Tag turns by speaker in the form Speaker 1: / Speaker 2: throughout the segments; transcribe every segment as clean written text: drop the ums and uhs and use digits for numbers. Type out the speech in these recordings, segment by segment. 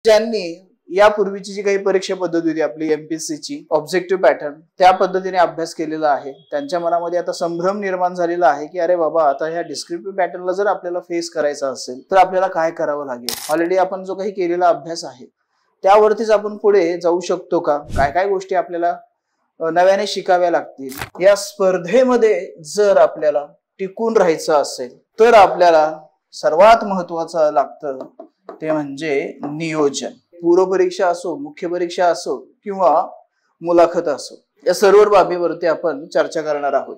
Speaker 1: ज्यांनी यापूर्वीची जी काही परीक्षा पद्धती होती आपली एमपीएससीची ऑब्जेक्टिव्ह पॅटर्न त्या पद्धतीने अभ्यास केलेला आहे, त्यांच्या मनामध्ये आता संभ्रम निर्माण झालेला आहे की अरे बाबा, आता ह्या डिस्क्रिप्टिव्ह पॅटर्नला जर आपल्याला फेस करायचा असेल तर आपल्याला काय करावं लागेल. ऑलरेडी आपण जो काही केलेला अभ्यास आहे त्यावरतीच आपण पुढे जाऊ शकतो का, काय काय गोष्टी आपल्याला नव्याने शिकाव्या लागतील. या स्पर्धेमध्ये जर आपल्याला टिकून राहायचं असेल तर आपल्याला सर्वात महत्वाचं लागतं ते म्हणजे नियोजन. पूर्व परीक्षा असो, मुख्य परीक्षा असो किंवा मुलाखत असो, या सर्व बाबीवरती आपण चर्चा करणार आहोत.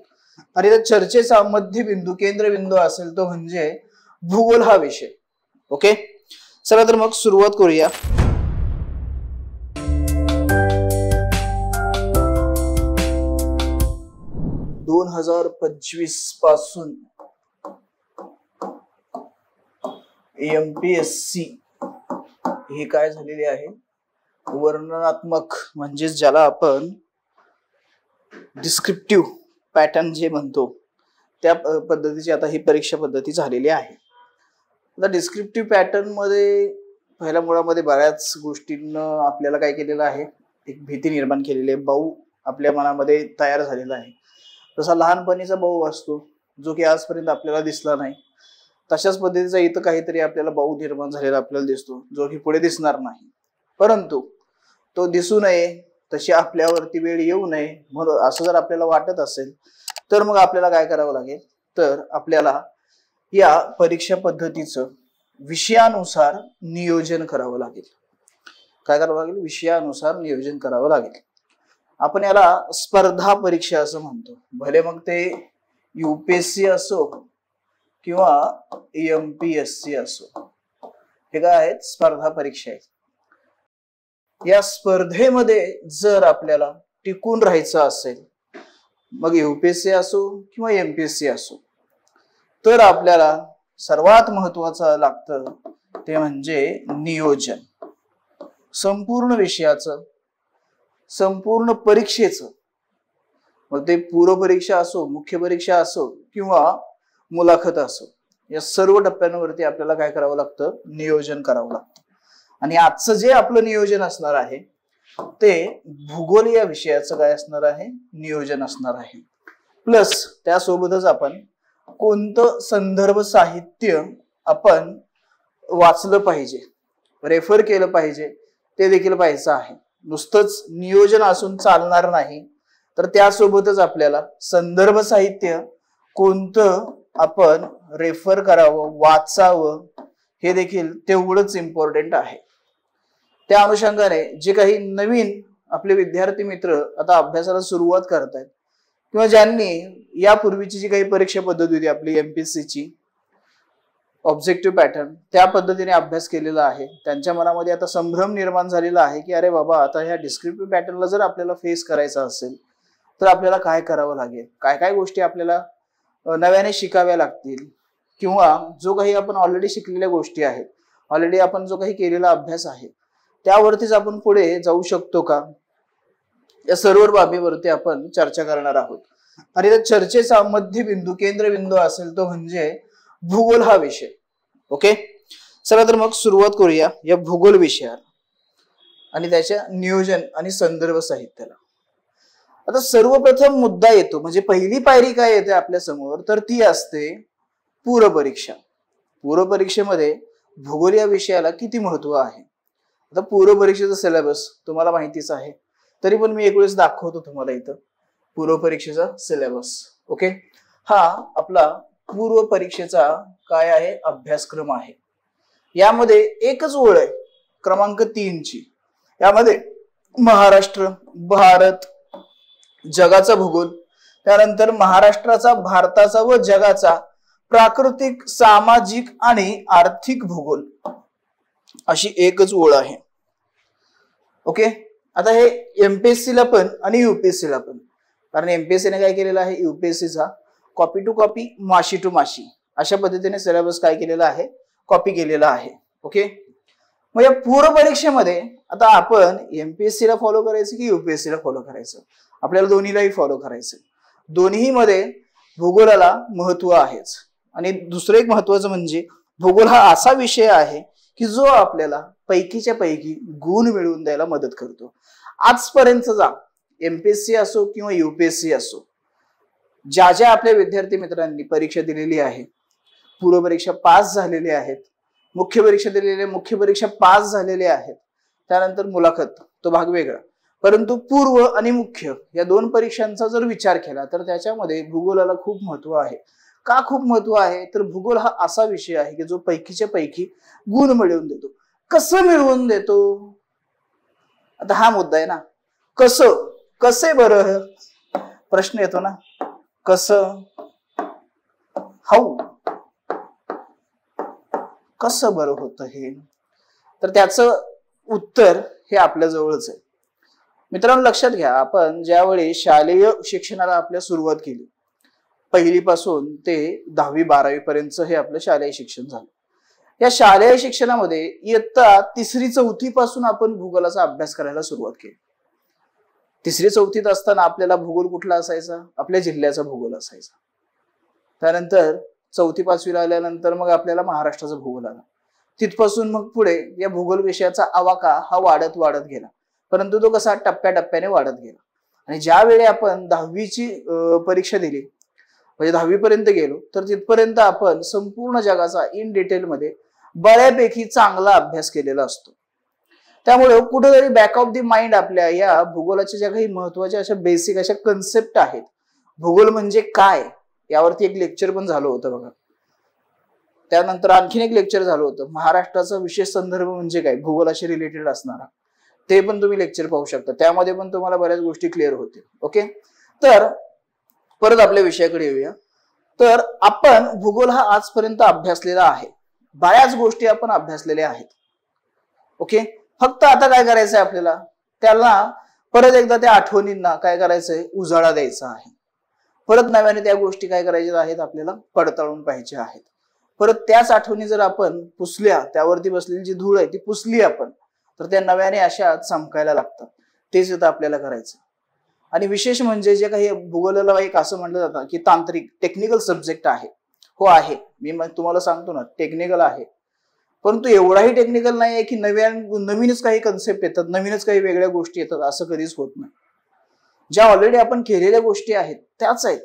Speaker 1: आणि त्या चर्चेचा मध्यबिंदू, केंद्रबिंदू असेल तो म्हणजे भूगोल हा विषय. ओके, चला तर मग सुरुवात करूया. 2025 पासून एमपीएससी हे काय झालेले आहे, वर्णनात्मक म्हणजेच ज्याला आपण डिस्क्रिप्टिव्ह पॅटर्न जे म्हणतो त्या पद्धतीची आता ही परीक्षा पद्धती झालेली आहे. आता डिस्क्रिप्टिव्ह पॅटर्न मध्ये पहिल्या मुळामध्ये बऱ्याच गोष्टींना आपल्याला काय केलेलं आहे, एक भीती निर्माण केलेली आहे. बाऊ आपल्या मनामध्ये तयार झालेला आहे. जसा लहानपणीचा बाऊ असतो जो की आजपर्यंत आपल्याला दिसला नाही, तशाच पद्धतीचा इथं काहीतरी आपल्याला बाऊ निर्माण झालेला आपल्याला दिसतो जो की पुढे दिसणार नाही. परंतु तो दिसू नये, तशी आपल्यावरती वेळ येऊ नये म्हणून असं जर आपल्याला वाटत असेल तर मग आपल्याला काय करावं लागेल, तर आपल्याला या परीक्षा पद्धतीचं विषयानुसार नियोजन करावं लागेल. काय करावं लागेल, विषयानुसार नियोजन करावं लागेल. आपण याला स्पर्धा परीक्षा असं म्हणतो. भले मग ते यूपीएससी असो किंवा एमपीएससी असो, हे काय आहेत, स्पर्धा परीक्षा आहेत. या स्पर्धेमध्ये जर आपल्याला टिकून राहायचं असेल, मग यूपीएससी असो किंवा एमपीएससी असो, तर आपल्याला सर्वात महत्वाचं लागतं ते म्हणजे नियोजन. संपूर्ण विषयाचं, संपूर्ण परीक्षेचं, मग ते पूर्व परीक्षा असो, मुख्य परीक्षा असो किंवा मुलाखत असो, या सर्व टप्प्यांवरती आपल्याला काय करावं लागतं, नियोजन करावं लागतं. आणि आजचं जे आपलं नियोजन असणार आहे ते भूगोल या विषयाचं काय असणार आहे, नियोजन असणार आहे. प्लस त्यासोबतच आपण कोणतं संदर्भ साहित्य आपण वाचलं पाहिजे, रेफर केलं पाहिजे, ते देखील पाहायचं आहे. नुसतंच नियोजन असून चालणार नाही, तर त्यासोबतच आपल्याला संदर्भ साहित्य कोणतं आपण रेफर करावं, वाचावं, हे देखील तेवढंच इम्पॉर्टंट आहे. त्या अनुषंगाने जे काही नवीन आपले विद्यार्थी मित्र आता अभ्यासाला सुरुवात करतायत किंवा ज्यांनी यापूर्वीची जी काही परीक्षा पद्धती होती आपली एमपीएससीची ऑब्जेक्टिव्ह पॅटर्न त्या पद्धतीने अभ्यास केलेला आहे, त्यांच्या मनामध्ये आता संभ्रम निर्माण झालेला आहे की अरे बाबा, आता ह्या डिस्क्रिप्टिव्ह पॅटर्नला जर आपल्याला फेस करायचा असेल तर आपल्याला काय करावं लागेल, काय काय गोष्टी आपल्याला नव्याने शिकाव्या लागतील, किंवा जो काही आपण ऑलरेडी शिकलेल्या गोष्टी आहेत, ऑलरेडी आपण जो काही केलेला अभ्यास आहे त्यावरतीच आपण पुढे जाऊ शकतो का, या सर्व बाबीवरती आपण चर्चा करणार आहोत. आणि त्या चर्चेचा मध्यबिंदू, केंद्रबिंदू असेल तो म्हणजे भूगोल हा विषय. ओके, चला तर मग सुरुवात करूया या भूगोल विषयाला आणि त्याच्या नियोजन आणि संदर्भ साहित्याला. आता सर्वप्रथम मुद्दा येतो, म्हणजे पहिली पायरी काय येते आपल्या समोर, तर ती असते पूर्व परीक्षा. पूर्व परीक्षेमध्ये भूगोल या विषयाला किती महत्व आहे. आता पूर्व परीक्षेचा सिलेबस तुम्हाला माहितीच आहे, तरी पण मी एक वेळेस दाखवतो तुम्हाला इथं पूर्व परीक्षेचा सिलेबस. ओके, हा आपला पूर्व परीक्षेचा काय आहे, अभ्यासक्रम आहे. यामध्ये एकच ओळ आहे क्रमांक 3 ची. यामध्ये महाराष्ट्र, भारत, जगाचा भूगोल, त्यानंतर महाराष्ट्राचा, भारताचा व जगाचा प्राकृतिक, सामाजिक आणि आर्थिक भूगोल, अशी एकच ओळ आहे. ओके, आता हे एमपीएससी ला पण आणि युपीएससी ला पण, कारण एमपीएससी ने काय केलेलं आहे, युपीएससीचा कॉपी टू कॉपी, माशी टू माशी अशा पद्धतीने सिलेबस काय केलेला आहे, कॉपी केलेला आहे. ओके, मग या पूर्व परीक्षेमध्ये आता आपण एमपीएससी ला फॉलो करायचं की युपीएससी ला फॉलो करायचं, आपल्याला दोन्हीलाही फॉलो करायचं. दोन्ही मध्ये भूगोलाला महत्व आहेच. आणि दुसरं एक महत्वाचं म्हणजे भूगोल हा असा विषय आहे की जो आपल्याला पैकीच्या पैकी गुण मिळवून द्यायला मदत करतो. आजपर्यंतचा एमपीएससी असो किंवा युपीएससी असो, ज्या ज्या आपल्या विद्यार्थी मित्रांनी परीक्षा दिलेली आहे, पूर्व परीक्षा पास झालेले आहेत, मुख्य परीक्षा दिलेली, मुख्य परीक्षा पास झालेले आहेत, त्यानंतर मुलाखत तो भाग वेगळा, परंतु पूर्व आणि मुख्य या दोन परीक्षांचा जर विचार केला तर त्याच्यामध्ये भूगोलाला खूप महत्व आहे. का खूप महत्व आहे तर भूगोल हा असा विषय आहे की जो पैकीच्या पैकी गुण मिळवून देतो. कसं मिळवून देतो, आता हा मुद्दा आहे ना. कसं, कसे बरं, प्रश्न येतो ना, कसं, हाऊ, कसं बरं होतं हे, तर त्याचं उत्तर हे आपल्या जवळच आहे. मित्रांनो लक्षात घ्या, आपण ज्यावेळी शालेय शिक्षणाला आपल्या सुरुवात केली, पहिलीपासून ते 10वी-12वी पर्यंत हे आपलं शालेय शिक्षण झालं. या शालेय शिक्षणामध्ये इयत्ता 3री-4थी पासून आपण भूगोलाचा अभ्यास करायला सुरुवात केली. 3री-4थीत असताना आपल्याला भूगोल कुठला असायचा, आपल्या जिल्ह्याचा भूगोल असायचा. त्यानंतर 4थी-5वीला आल्यानंतर मग आपल्याला महाराष्ट्राचा भूगोल आला. तिथपासून मग पुढे या भूगोल विषयाचा आवाका हा वाढत वाढत गेला, परंतु तो कसा टप्प्याटप्प्याने वाढत गेला. आणि ज्यावेळी आपण 10वीची परीक्षा दिली, म्हणजे 10वी पर्यंत गेलो, तर तिथपर्यंत आपण संपूर्ण जगाचा इन डिटेल मध्ये बऱ्यापैकी चांगला अभ्यास केलेला असतो. त्यामुळे कुठेतरी बॅक ऑफ द माइंड आपल्या या भूगोलाच्या ज्या काही महत्वाच्या अशा बेसिक अशा कन्सेप्ट आहेत, भूगोल म्हणजे काय यावरती एक लेक्चर पण झालं होतं बघा. त्यानंतर आणखीन एक लेक्चर झालं होतं महाराष्ट्राचा विशेष संदर्भ म्हणजे काय, भूगोलाशी रिलेटेड असणारा, ते पण तुम्ही लेक्चर पाहू शकता. त्यामध्ये पण तुम्हाला बऱ्याच गोष्टी क्लिअर होतील. ओके, तर परत आपल्या विषयाकडे येऊया. तर आपण भूगोल हा आजपर्यंत अभ्यासलेला आहे, बऱ्याच गोष्टी आपण अभ्यासलेल्या आहेत. ओके, फक्त आता काय करायचंय आपल्याला, त्याला परत एकदा त्या आठवणींना काय करायचंय, उजाळा द्यायचा आहे. परत नव्याने त्या गोष्टी काय करायच्या आहेत, आपल्याला पडताळून पाहिजे आहेत. परत त्याच आठवणी जर आपण पुसल्या, त्यावरती बसलेली जी धूळ आहे ती पुसली आपण, तर त्या नव्याने अशा चमकायला लागतात. तेच इथं आपल्याला करायचं. आणि विशेष म्हणजे जे काही भूगोलाला एक असं म्हटलं जातं की तांत्रिक टेक्निकल सब्जेक्ट आहे, हो आहे, मी तुम्हाला सांगतो ना टेक्निकल आहे, परंतु एवढाही टेक्निकल नाही आहे की नवीनच काही कन्सेप्ट येतात, नवीनच काही वेगळ्या गोष्टी येतात, असं कधीच होत नाही. ज्या ऑलरेडी आपण केलेल्या गोष्टी आहेत त्याच आहेत.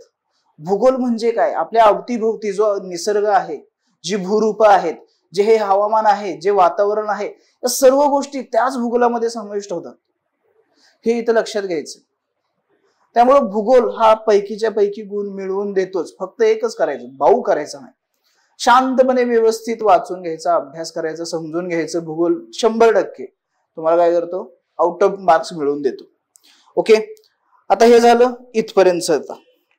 Speaker 1: भूगोल म्हणजे काय, आपल्या अवतीभोवती जो निसर्ग आहे, जी भूरूप आहेत, जे हे हवामान आहे, जे वातावरण आहे, या सर्व गोष्टी त्याच भूगोलामध्ये समाविष्ट होतात. हे इथं लक्षात घ्यायचं. त्यामुळे भूगोल हा पैकीच्या पैकी गुण मिळवून देतोच. फक्त एकच करायचं, भाऊ करायचं नाही, शांतपणे व्यवस्थित वाचून घ्यायचा, अभ्यास करायचा, समजून घ्यायचं. भूगोल 100% तुम्हाला काय करतो, आउट ऑफ मार्क्स मिळवून देतो. ओके, आता हे झालं इथपर्यंत.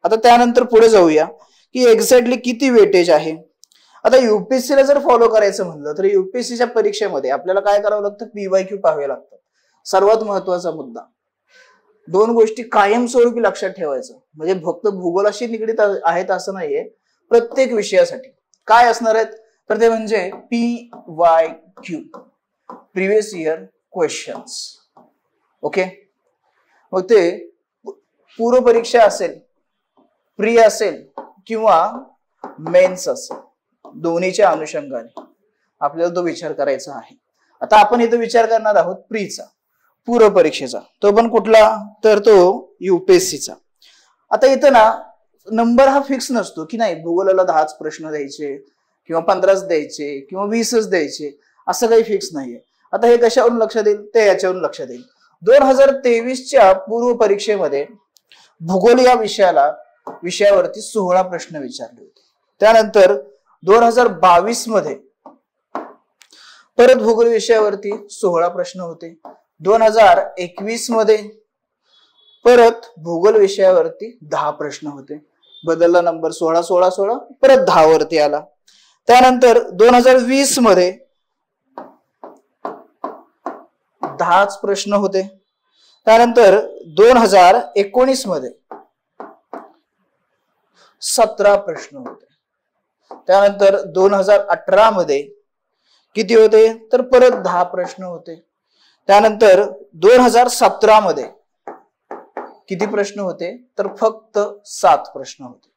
Speaker 1: आता त्यानंतर पुढे जाऊया की एक्झॅक्टली किती वेटेज आहे. आता युपीएससीला जर फॉलो करायचं म्हणलं तर युपीएससीच्या परीक्षेमध्ये आपल्याला काय करावं लागतं, पीवायक्यू पाहावे लागतात. सर्वात महत्वाचा मुद्दा, दोन गोष्टी कायमस्वरूपी लक्षात ठेवायचं. म्हणजे फक्त भूगोलाशी निगडीत आहेत असं नाहीये, प्रत्येक विषयासाठी काय असणार आहेत तर ते म्हणजे PYQ, previous year questions. Okay, मग ते पूर्व परीक्षा असेल, प्री असेल किंवा मेन्स असेल, दोन्हीच्या अनुषंगाने आपल्याला तो विचार करायचा आहे. आता आपण इथं विचार करणार आहोत प्रीचा, पूर्व परीक्षेचा. तो पण कुठला तर तो युपीएससीचा. आता इथं ना नंबर हा फिक्स नसतो की नाही भूगोलाला 10च प्रश्न द्यायचे किंवा 15च द्यायचे किंवा 20च द्यायचे, असं काही फिक्स नाहीये. आता हे कशावरून लक्षात येईल, ते याच्यावरून लक्षात येईल. 2023च्या पूर्व परीक्षेमध्ये भूगोल या विषयावरती 16 प्रश्न विचारले होते. त्यानंतर 2022 मध्ये परत भूगोल विषयावरती 16 प्रश्न होते. 2021 मध्ये परत भूगोल विषयावरती 10 प्रश्न होते. बदलला नंबर, 16 16 16 परत 10 वरती आला. त्यानंतर 2020 मध्ये 10च प्रश्न होते. त्यानंतर 2019 मध्ये 17 प्रश्न होते. त्यानंतर 2018 मध्ये किती होते तर परत 10 प्रश्न होते. त्यानंतर 2017 मध्ये किती प्रश्न होते तर फक्त 7 प्रश्न होते.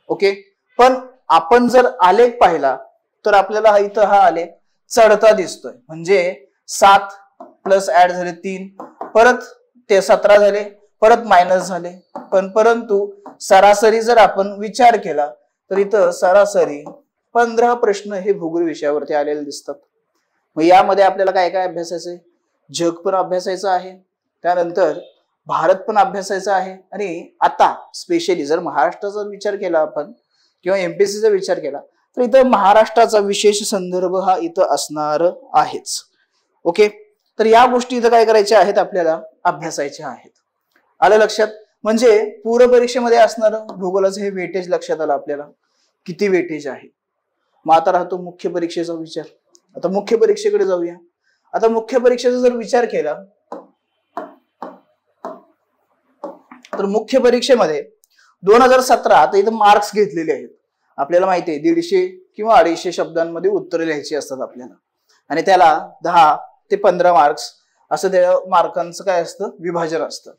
Speaker 1: ओके, पण आपण जर आलेख पाहिला तर आपल्याला हा इथं हा आलेख चढता दिसतोय. म्हणजे 7 प्लस ऍड झाले 3, परत ते 17 झाले, परत मायनस झाले. परंतु सरासरी जर आपण विचार केला तर इथं सरासरी 15 प्रश्न हे भूगोल विषयावरती आलेले दिसतात. मग यामध्ये आपल्याला काय काय अभ्यासायचंय? जग पण अभ्यासायचं आहे, त्यानंतर भारत पण अभ्यासायचा आहे. आणि आता स्पेशली जर महाराष्ट्राचा विचार केला आपण किंवा एमपीएससीचा विचार केला तर इथं महाराष्ट्राचा विशेष संदर्भ हा इथं असणार आहेच. ओके, तर या गोष्टी इथं काय करायच्या आहेत? आपल्याला अभ्यासायच्या आहेत. आलं लक्षात? म्हणजे पूर्व परीक्षेमध्ये असणार भूगोलाचं हे वेटेज लक्षात आलं आपल्याला, किती वेटेज आहे. मग आता राहतो मुख्य परीक्षेचा विचार. आता मुख्य परीक्षेकडे जाऊया. आता मुख्य परीक्षेचा जर विचार केला तर मुख्य परीक्षेमध्ये 2017 आता इथं मार्क्स घेतलेले आहेत. आपल्याला माहिती आहे 150 किंवा 250 शब्दांमध्ये उत्तरे लिहायची असतात आपल्याला, आणि त्याला 10 ते 15 मार्क्स असं त्या मार्कांचं काय असतं? विभाजन असतं.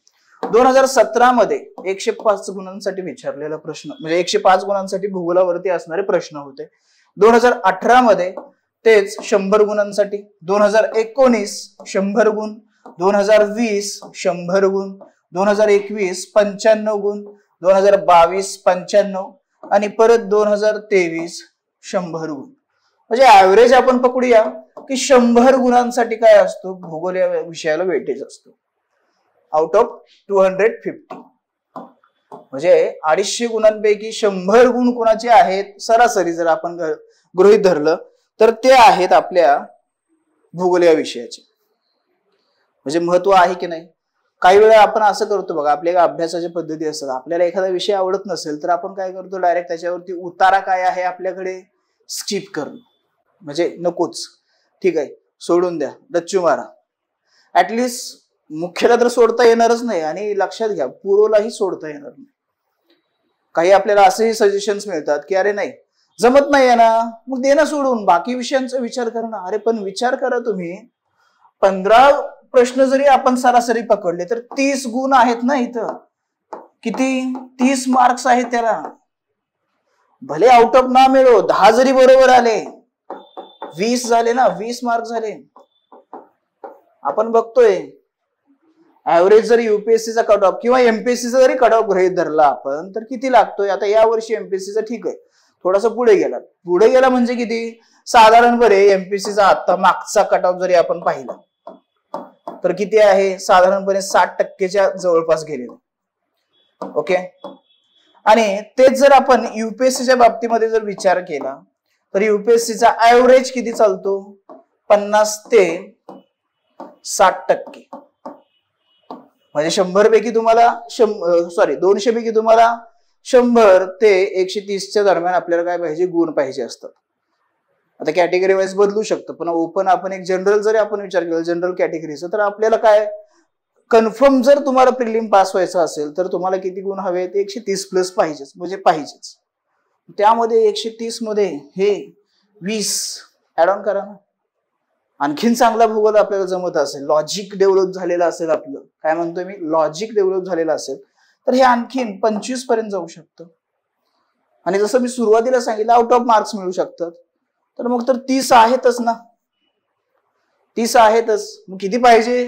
Speaker 1: 2017 मध्ये 105 गुणांसाठी विचारलेला प्रश्न, म्हणजे 105 गुणांसाठी भूगोलावरती असणारे प्रश्न होते. 2018 मध्ये तेच 100 गुणांसाठी, 2019 100 गुण, 2020 100 गुण, 2021 95 गुण, 2022 95 आणि परत 2023 100 गुण. म्हणजे ऍव्हरेज आपण पकडूया की 100 गुणांसाठी काय असतो? भूगोल या विषयाला वेटेज असतो आउट ऑफ 250. म्हणजे 250 गुणांपैकी 100 गुण कोणाचे आहेत? सरासरी जर आपण गृहीत धरलं तर ते आहेत आपल्या भूगोल या विषयाचे. म्हणजे महत्व आहे की नाही? काही वेळा आपण असं करतो बघा, आपल्या अभ्यासाच्या पद्धती असतात. आपल्याला एखादा विषय आवडत नसेल तर आपण काय करतो? डायरेक्ट त्याच्यावरती उतारा काय आहे आपल्याकडे स्किप करणं, म्हणजे नकोच, ठीक आहे सोडून द्या, डच्चू मारा. ऍटलिस्ट मुख्यला तर सोडता येणारच नाही, आणि लक्षात घ्या पूर्वलाही सोडता येणार नाही. काही आपल्याला असेही सजेशन्स मिळतात की अरे नाही जमत नाही ना, मग दे ना सोडून, बाकी विषयांचा विचार करणं. अरे पण विचार करा तुम्ही, 15 प्रश्न जरी आपण सरासरी पकडले तर 30 गुण आहेत ना इथं. किती? 30 मार्क्स आहेत त्याला. भले आउट ऑफ ना मिळो, 10 जरी बरोबर आले 20 झाले ना, 20 मार्क झाले. आपण बघतोय ऍव्हरेज जरी युपीएससीचा कट ऑफ किंवा एमपीएससीचा जरी कट ऑफ गृहीत धरला आपण तर किती लागतोय? आता या वर्षी एमपीएससीचा ठीक आहे थोडासा पुढे गेला म्हणजे किती? साधारणपणे एमपीएससीचा आता मागचा कट ऑफ जरी आपण पाहिला तर किती आहे? साधारणपणे 60% जवळपास गेलेले. ओके, आणि तेच जर आपण युपीएससीच्या बाबतीमध्ये जर विचार केला तर युपीएससीचा ऍव्हरेज किती चालतो? 50 ते 60%. म्हणजे 100 पैकी तुम्हाला 200 पैकी तुम्हाला 100 ते 130च्या दरम्यान आपल्याला काय पाहिजे? गुण पाहिजे असतात. आता कॅटेगरी वाईज बदलू शकतं, पण ओपन आपण एक जनरल जरी आपण विचार केला जनरल कॅटेगरीचा, तर आपल्याला काय कन्फर्म जर तुम्हाला प्रिलिम पास व्हायचं असेल तर तुम्हाला किती गुण हवेत? 130 प्लस पाहिजेच, म्हणजे पाहिजेच. त्यामध्ये 130 मध्ये हे 20 ऍड ऑन करा ना. आणखीन चांगला भूगोल आपल्याला जमत असेल, लॉजिक डेव्हलप झालेलं असेल आपलं, काय म्हणतोय मी, लॉजिक डेव्हलप झालेलं असेल तर हे आणखीन 25 पर्यंत जाऊ शकतं. आणि जसं मी सुरुवातीला सांगितलं आउट ऑफ मार्क्स मिळू शकतात, तर मग तर 30 आहेतच ना, 30 आहेतच. मग किती पाहिजे?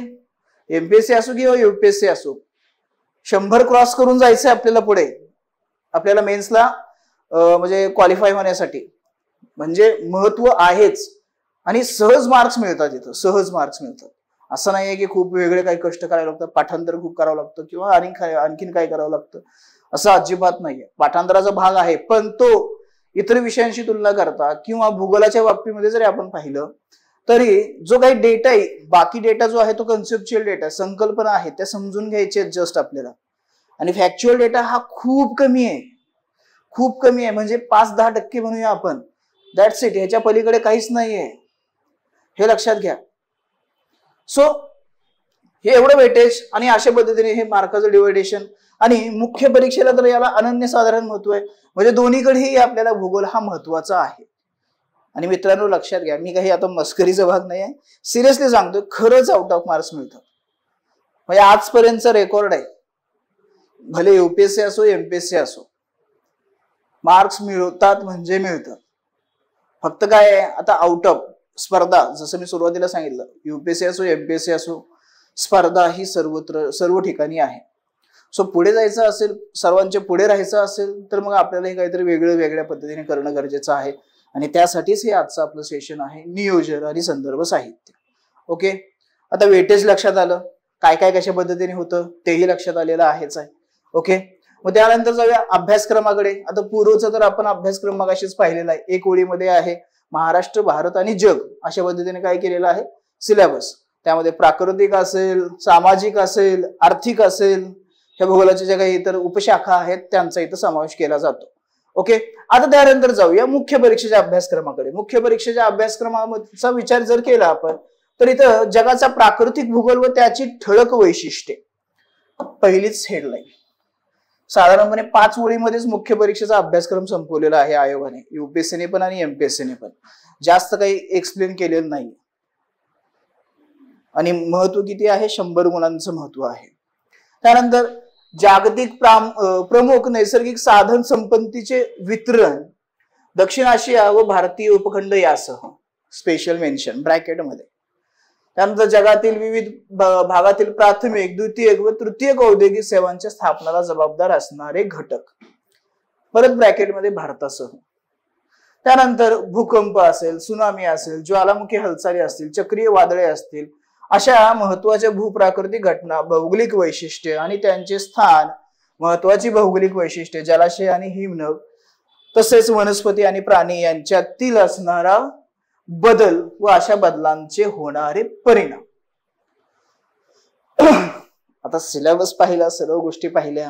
Speaker 1: एमपीएससी असो किंवा युपीएससी असो, 100 क्रॉस करून जायचंय आपल्याला पुढे, आपल्याला मेन्सला म्हणजे क्वालिफाय होण्यासाठी. म्हणजे महत्व आहेच, आणि सहज मार्क्स मिळतात इथं, सहज मार्क्स मिळतात. असं नाहीये की खूप वेगळे काही कष्ट करायला लागतं, पाठांतर खूप करावं लागतं किंवा आणखीन काय करावं लागतं, असं अजिबात नाहीये. पाठांतराचा भाग आहे, पण तो इतर विषयांशी तुलना करता किंवा भूगोलाच्या बाबतीमध्ये जरी आपण पाहिलं तरी जो काही डेटा आहे, बाकी डेटा जो आहे तो कन्सेप्च्युअल डेटा, संकल्पना आहेत त्या समजून घ्यायचे जस्ट आपल्याला. आणि फॅक्च्युअल डेटा हा खूप कमी आहे, खूप कमी आहे. म्हणजे 5-10% म्हणूया आपण, दॅट्स इट. ह्याच्या पलीकडे काहीच नाहीये, हे लक्षात घ्या. सो हे एवढं वेटेज आणि अशा पद्धतीने हे मार्काचं डिव्हायडेशन. आणि मुख्य परीक्षेला तर याला अनन्यसाधारण महत्व आहे. म्हणजे दोन्हीकडेही आपल्याला भूगोल हा महत्वाचा आहे. आणि मित्रांनो लक्षात घ्या, मी काही आता मस्करीचा भाग नाही आहे, सिरियसली सांगतोय, खरंच आउट ऑफ मार्क्स मिळतात. म्हणजे आजपर्यंतचा रेकॉर्ड आहे, भले युपीएससी असो एमपीएससी असो, मार्क्स मिळतात म्हणजे मिळतात. फक्त काय आहे आता आउट ऑफ स्पर्धा, जसं मी सुरुवातीला सांगितलं, UPSC असो MPSC असो, स्पर्धा ही सर्व ठिकाणी आहे. सो पुढे जायचं असेल, सर्वांच्या पुढे राहायचं असेल, तर मग आपल्याला हे काहीतरी वेगळ्या पद्धतीने करणं गरजेचं आहे. आणि त्यासाठीच हे आजचं आपलं सेशन आहे, नियोजन आणि संदर्भ साहित्य. ओके, आता वेटेज लक्षात आलं, काय काय कशा पद्धतीने होतं तेही लक्षात आलेलं आहेच आहे. ओके, मग त्यानंतर जाऊया अभ्यासक्रमाकडे. आता पूर्वचा तर आपण अभ्यासक्रम मगाशीच पाहिलेला आहे, एक ओळीमध्ये आहे महाराष्ट्र, भारत आणि जग अशा पद्धतीने काय केलेलं आहे सिलेबस. त्यामध्ये प्राकृतिक असेल, सामाजिक असेल, आर्थिक असेल, ह्या भूगोलाच्या ज्या काही इतर उपशाखा आहेत त्यांचा इथं समावेश केला जातो. ओके, आता त्यानंतर जाऊया मुख्य परीक्षेच्या अभ्यासक्रमाकडे. मुख्य परीक्षेच्या अभ्यासक्रमाचा विचार जर केला आपण, तर इथं जगाचा प्राकृतिक भूगोल व त्याची ठळक वैशिष्ट्ये, पहिलीच हेडलाईन. साधारणपणे 5 ओळीमध्येच मुख्य परीक्षेचा अभ्यासक्रम संपवलेला आहे आयोगाने, UPSC पण आणि MPSC पण. जास्त काही एक्सप्लेन केलेलं नाही. आणि महत्व किती आहे, 100 गुणांचं महत्व आहे. त्यानंतर जागतिक प्रमुख नैसर्गिक साधन संपत्तीचे वितरण दक्षिण आशिया व भारतीय उपखंड यासह स्पेशल मेन्शन ब्रॅकेटमध्ये. त्यानंतर जगातील विविध भागातील प्राथमिक, द्वितीयक व तृतीयक औद्योगिक सेवांच्या स्थापनाला जबाबदार असणारे घटक, परत ब्रॅकेटमध्ये भारतासह. त्यानंतर भूकंप असेल, सुनामी असेल, ज्वालामुखी हालचाली असतील, चक्रीय वादळे असतील, अशा महत्वाच्या भूप्राकृतिक घटना, भौगोलिक वैशिष्ट्ये आणि त्यांचे स्थान, महत्वाची भौगोलिक वैशिष्ट्ये, जलाशय आणि हिमनग, तसेच वनस्पती आणि प्राणी यांच्यातील असणारा बदल व अशा बदलांचे होणारे परिणाम. आता सिलेबस पाहिला, सर्व गोष्टी पाहिल्या.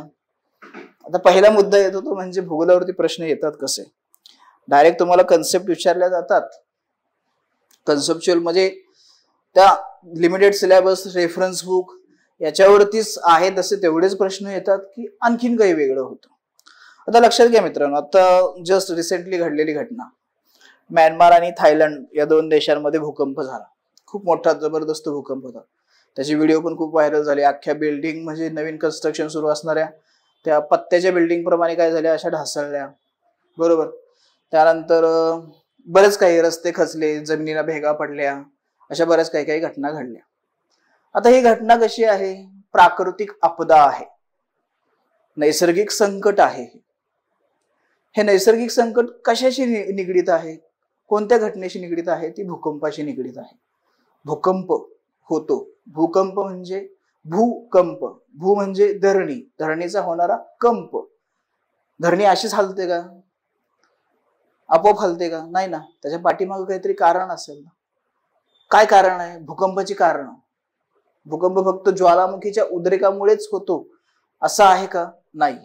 Speaker 1: आता पहिला मुद्दा येतो तो म्हणजे भूगोलावरती प्रश्न येतात कसे. डायरेक्ट तुम्हाला कन्सेप्ट विचारल्या जातात. कन्सेप्च्युअल म्हणजे त्या लिमिटेड सिलेबस, रेफरन्स बुक याच्यावरतीच आहे तसे तेवढेच प्रश्न येतात की आणखीन काही वेगळं होतं. आता लक्षात घ्या मित्रांनो, आता जस्ट रिसेंटली घडलेली घटना, म्यानमार आणि थायलंड या 2 देशांमध्ये भूकंप झाला. खूप मोठा जबरदस्त भूकंप होता. त्याची व्हिडिओ पण खूप व्हायरल झाली. अख्ख्या बिल्डिंग म्हणजे नवीन कन्स्ट्रक्शन सुरू असणाऱ्या त्या पत्त्याच्या बिल्डिंग प्रमाणे काय झाल्या, अशा ढासळल्या. बरोबर. त्यानंतर बरेच काही रस्ते खचले, जमिनीला भेगा पडल्या, अशा बऱ्याच काही घटना घडल्या. आता ही घटना कशी आहे, प्राकृतिक आपदा आहे, नैसर्गिक संकट आहे. हे नैसर्गिक संकट कशाशी निगडीत आहे, कोणत्या घटनेशी निगडीत आहे, ती भूकंपाशी निगडीत आहे. भूकंप होतो, भूकंप म्हणजे भूकंप, भू म्हणजे धरणी, धरणीचा होणारा कंप. धरणी अशीच हलते का, आपोआप हलते का, नाही ना, त्याच्या पाठीमागे काहीतरी कारण असेल ना. काय कारण आहे भूकंपाची कारण? भूकंप फक्त ज्वालामुखीच्या उद्रेकामुळेच होतो असं आहे का, नाही.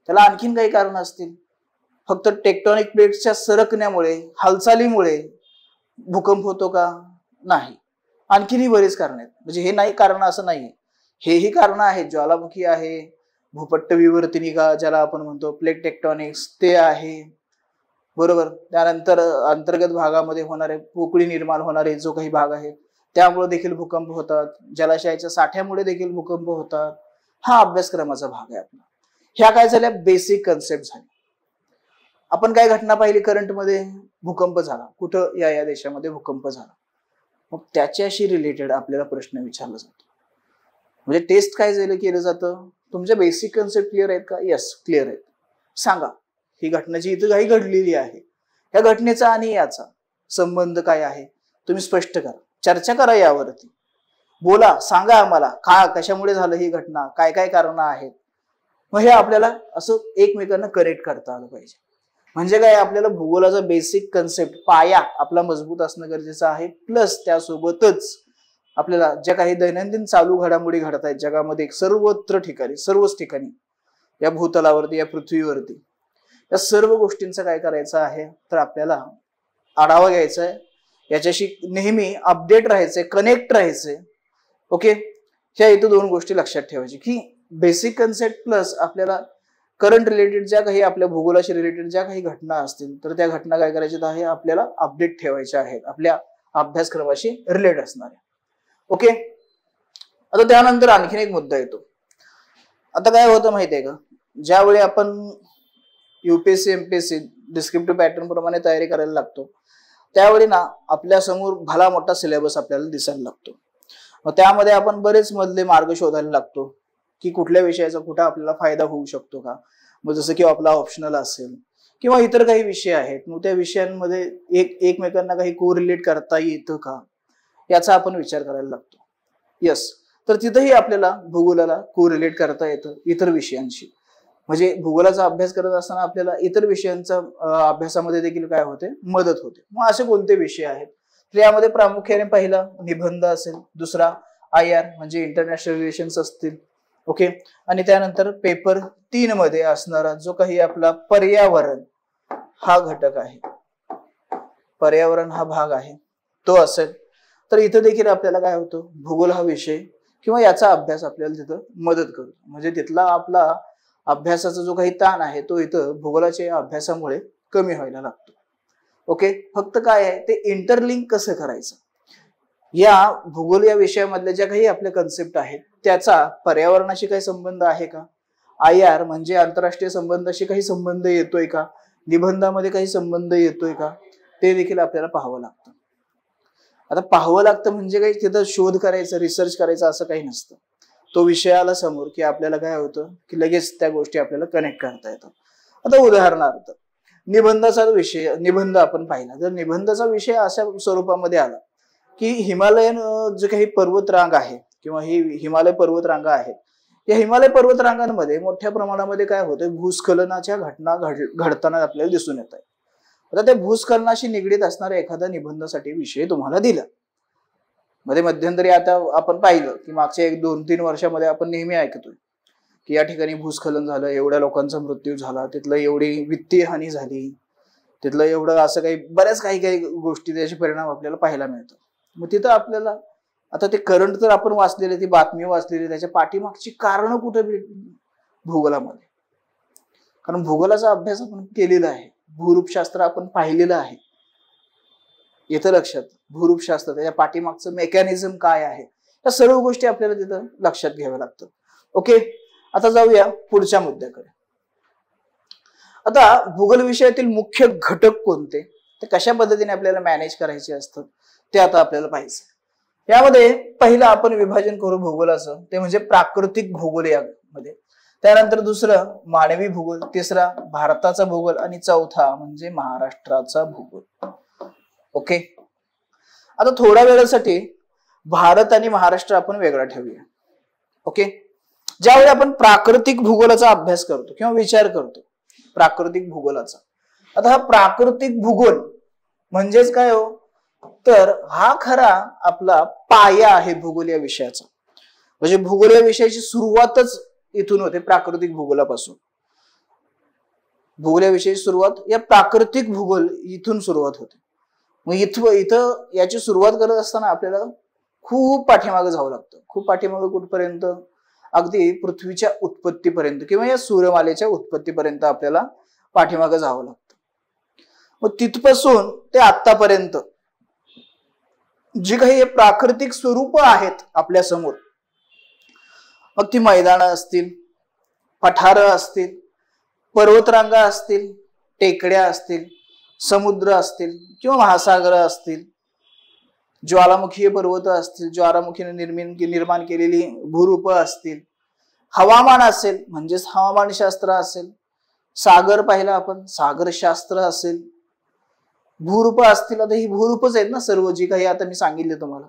Speaker 1: त्याला आणखीन काही कारण असतील. फक्त टेक्टॉनिक प्लेट्सच्या सरकण्यामुळे, हालचालीमुळे भूकंप होतो का, नाही. आणखीनही बरीच कारण आहेत. म्हणजे हे नाही कारण असं नाही, हेही कारण आहेत. ज्वालामुखी आहे, भूपट्ट विवर्तनिका ज्याला आपण म्हणतो, प्लेट टेक्टॉनिक्स ते आहे. बरोबर. त्यानंतर अंतर्गत भागामध्ये होणारे पोकळी निर्माण होणारे जो काही भाग आहेत त्यामुळे देखील भूकंप होतात. जलाशयाच्या साठ्यामुळे देखील भूकंप होतात. हा अभ्यासक्रमाचा भाग आहे आपला. ह्या काय झाल्या, बेसिक कन्सेप्ट झाल्या. आपण काय घटना पाहिली, करंटमध्ये भूकंप झाला, कुठं, या देशामध्ये भूकंप झाला. मग त्याच्याशी रिलेटेड आपल्याला प्रश्न विचारला जातो. म्हणजे टेस्ट काय केलं जातं, तुमच्या बेसिक कन्सेप्ट क्लिअर आहेत का? यस, क्लिअर आहेत. सांगा ही घटनेची इथं काही घडलेली आहे, या घटनेचा आणि याचा संबंध काय आहे, तुम्ही स्पष्ट करा, चर्चा करा यावरती, बोला, सांगा आम्हाला कशामुळे झालं ही घटना, काय काय कारण आहेत. मग हे आपल्याला असं एकमेकांना कनेक्ट करता आलं पाहिजे. म्हणजे काय, आपल्याला भूगोलाचा बेसिक कन्सेप्ट, पाया आपला मजबूत असणं गरजेचं आहे. प्लस त्यासोबतच आपल्याला ज्या काही दैनंदिन चालू घडामोडी घडत आहेत जगामध्ये, सर्वच ठिकाणी, या भूतलावरती, या पृथ्वीवरती, या सर्व गोष्टींचं काय करायचं आहे, तर आपल्याला आढावा घ्यायचा आहे. याच्याशी नेहमी अपडेट राहायचंय, कनेक्ट राहायचंय. ओके, ह्या इथं 2 गोष्टी लक्षात ठेवायची की बेसिक कन्सेप्ट प्लस आपल्याला करंट रिलेटेड ज्या काही आपल्या भूगोलाशी रिलेटेड ज्या काही घटना असतील तर त्या घटना काय करायच्या आहे, आपल्याला अपडेट ठेवायच्या आहेत, आपल्या अभ्यासक्रमाशी रिलेट असणाऱ्या. ओके, आता त्यानंतर आणखीन एक मुद्दा येतो. आता काय होतं माहितीये का, ज्यावेळी आपण UPSC MPSC डिस्क्रिप्टिव्ह पॅटर्न प्रमाणे तयारी करायला लागतो त्यावेळी ना आपल्या समोर भला मोठा सिलेबस आपल्याला दिसायला लागतो. मग त्यामध्ये आपण बरेच मधले मार्ग शोधायला लागतो की कुठल्या विषयाचा कुठं आपल्याला फायदा होऊ शकतो का. मग जसं की आपला ऑप्शनल असेल किंवा इतर काही विषय आहेत, मग त्या विषयांमध्ये एकमेकांना काही कोरिलेट करता येतं का याचा आपण विचार करायला लागतो. यस, तर तिथंही आपल्याला भूगोलाला कोरिलेट करता येतं इतर विषयांशी. म्हणजे भूगोलाचा अभ्यास करत असताना आपल्याला इतर विषयांचा अभ्यासामध्ये देखील काय होते, मदत होते. मग असे कोणते विषय आहेत, तर यामध्ये प्रामुख्याने पहिला निबंध असेल, दुसरा IR म्हणजे इंटरनॅशनल रिलेशन्स असतील. ओके, आणि त्यानंतर पेपर 3 मध्ये असणारा जो काही आपला पर्यावरण हा घटक आहे, पर्यावरण हा भाग आहे तो असेल. तर इथं देखील आपल्याला काय होतं, भूगोल हा विषय किंवा याचा अभ्यास आपल्याला तिथं मदत करतो. म्हणजे तिथला आपला अभ्यासाचा जो काही ताण आहे तो इथं भूगोलाच्या अभ्यासामुळे कमी व्हायला लागतो. ओके, फक्त काय आहे ते इंटरलिंक कसं करायचं, या भूगोल या विषयामधल्या ज्या काही आपल्या कन्सेप्ट आहेत त्याचा पर्यावरणाशी काही संबंध आहे का, IR म्हणजे आंतरराष्ट्रीय संबंधाशी काही संबंध येतोय का, निबंधामध्ये काही संबंध येतोय का, ते देखील आपल्याला पाहावं लागतं. आता पाहावं लागतं म्हणजे काही तिथं शोध करायचं, रिसर्च करायचं असं काही नसतं. तो विषय आला समोर की आपल्याला काय होतं की लगेच त्या गोष्टी आपल्याला कनेक्ट करता येतात. आता उदाहरणार्थ निबंधाचा विषय, निबंध आपण पाहिला, जर निबंधाचा विषय अशा स्वरूपामध्ये आला की हिमालयन जे काही पर्वतरांग आहे किंवा ही हिमालय पर्वतरांगा आहेत, या हिमालय पर्वतरांगांमध्ये मोठ्या प्रमाणामध्ये काय होतं, भूस्खलनाच्या घटना घडताना आपल्याला दिसून येत आहे. आता त्या भूस्खलनाशी निगडीत असणाऱ्या एखाद्या निबंधासाठी विषय तुम्हाला दिला. मध्ये मध्यंतरी आता आपण पाहिलं की मागच्या 1-2-3 वर्षामध्ये आपण नेहमी ऐकतोय की या ठिकाणी भूस्खलन झालं, एवढ्या लोकांचा मृत्यू झाला, तिथलं एवढी वित्तीय हानी झाली, तिथलं एवढं असं काही बऱ्याच काही गोष्टी त्याचे परिणाम आपल्याला पाहायला मिळतात. मग तिथं आपल्याला आता ते करंट तर आपण वाचलेले, ती बातमी वाचलेली, त्याच्या पाठीमागची कारणं कुठे भूगोलामध्ये. कारण भूगोलाचा अभ्यास आपण केलेला आहे, भूरूपशास्त्र आपण पाहिलेलं आहे. येतं लक्षात भूरूपशास्त्र, त्याच्या पाठीमागचं मेकॅनिझम काय आहे, या सर्व गोष्टी आपल्याला तिथं लक्षात घ्याव्या लागतात. ओके, आता जाऊया पुढच्या मुद्द्याकडे. आता भूगोल विषयातील मुख्य घटक कोणते, ते कशा पद्धतीने आपल्याला मॅनेज करायचे असतात ते आता आपल्याला पाहिजे. यामध्ये पहिलं आपण विभाजन करू भूगोलाचं, ते म्हणजे प्राकृतिक भूगोल यामध्ये. त्यानंतर दुसरं मानवी भूगोल, तिसरा भारताचा भूगोल आणि चौथा म्हणजे महाराष्ट्राचा भूगोल. ओके, आता थोड्या वेळासाठी भारत आणि महाराष्ट्र आपण वेगळा ठेवूया. ओके, ज्यावेळी आपण प्राकृतिक भूगोलाचा अभ्यास करतो किंवा विचार करतो प्राकृतिक भूगोलाचा, आता हा प्राकृतिक भूगोल म्हणजेच काय हो, तर हा खरा आपला पाया आहे भूगोल या विषयाचा. म्हणजे भूगोल या विषयाची सुरुवातच इथून होते, प्राकृतिक भूगोलापासून. भूगोल या विषयाची सुरुवात या प्राकृतिक भूगोल इथून सुरुवात होते. मग इथं याची सुरुवात करत असताना आपल्याला खूप पाठीमागे जावं लागतं. खूप पाठीमागे कुठपर्यंत, अगदी पृथ्वीच्या उत्पत्तीपर्यंत किंवा या सूर्यमालेच्या उत्पत्तीपर्यंत आपल्याला पाठीमागे जावं लागतं. मग तिथपासून ते आतापर्यंत जी काही प्राकृतिक स्वरूप आहेत आपल्या समोर, मग ती मैदानं असतील, पठारं असतील, पर्वतरांगा असतील, टेकड्या असतील, समुद्र असतील किंवा महासागर असतील, ज्वालामुखीय पर्वत असतील, ज्वालामुखीने निर्माण केलेली भूरूप असतील, हवामान असेल म्हणजेच हवामानशास्त्र असेल, सागर पाहिला आपण, सागरशास्त्र असेल, भूरूप असतील. आता ही भूरूपच आहेत ना सर्व, जी काही आता मी सांगितले तुम्हाला,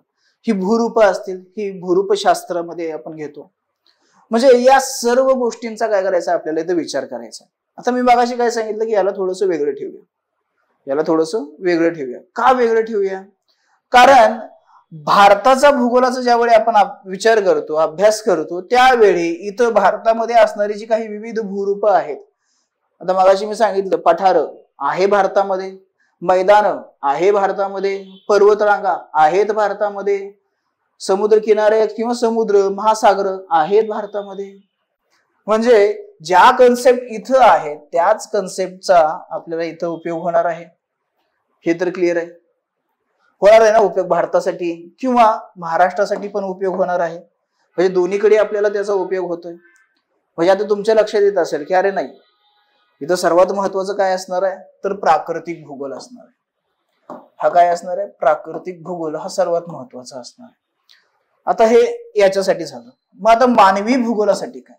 Speaker 1: ही भूरूप असतील, ही भूरूपशास्त्रामध्ये आपण घेतो. म्हणजे या सर्व गोष्टींचा काय करायचा आपल्याला इथं विचार करायचा. आता मी मगाशी काय सांगितलं की याला थोडंसं वेगळं ठेवूया, याला थोडंसं वेगळं ठेवूया. का वेगळं ठेवूया, कारण भारताचा भूगोलाचा ज्यावेळी आपण विचार करतो, अभ्यास करतो, त्यावेळी इथं भारतामध्ये असणारी जी काही विविध भूरूप आहेत, आता मगाशी मी सांगितलं पठार आहे भारतामध्ये, मैदान आहे भारतामध्ये, पर्वतरांगा आहेत भारतामध्ये, समुद्र किनारे किंवा समुद्र महासागर आहेत भारतामध्ये. म्हणजे ज्या कन्सेप्ट इथं आहेत त्याच कन्सेप्टचा आपल्याला इथं उपयोग होणार आहे. हे तर क्लिअर आहे, होणार आहे ना उपयोग, भारतासाठी किंवा महाराष्ट्रासाठी पण उपयोग होणार आहे. म्हणजे दोन्हीकडे आपल्याला त्याचा उपयोग होतोय. म्हणजे आता तुमच्या लक्षात येत असेल की अरे नाही, इथं सर्वात महत्वाचं काय असणार आहे, तर प्राकृतिक भूगोल असणार आहे. हा काय असणार आहे, प्राकृतिक भूगोल हा सर्वात महत्वाचा असणार आहे. आता हे याच्यासाठी झालं. मग आता मानवी भूगोलासाठी काय?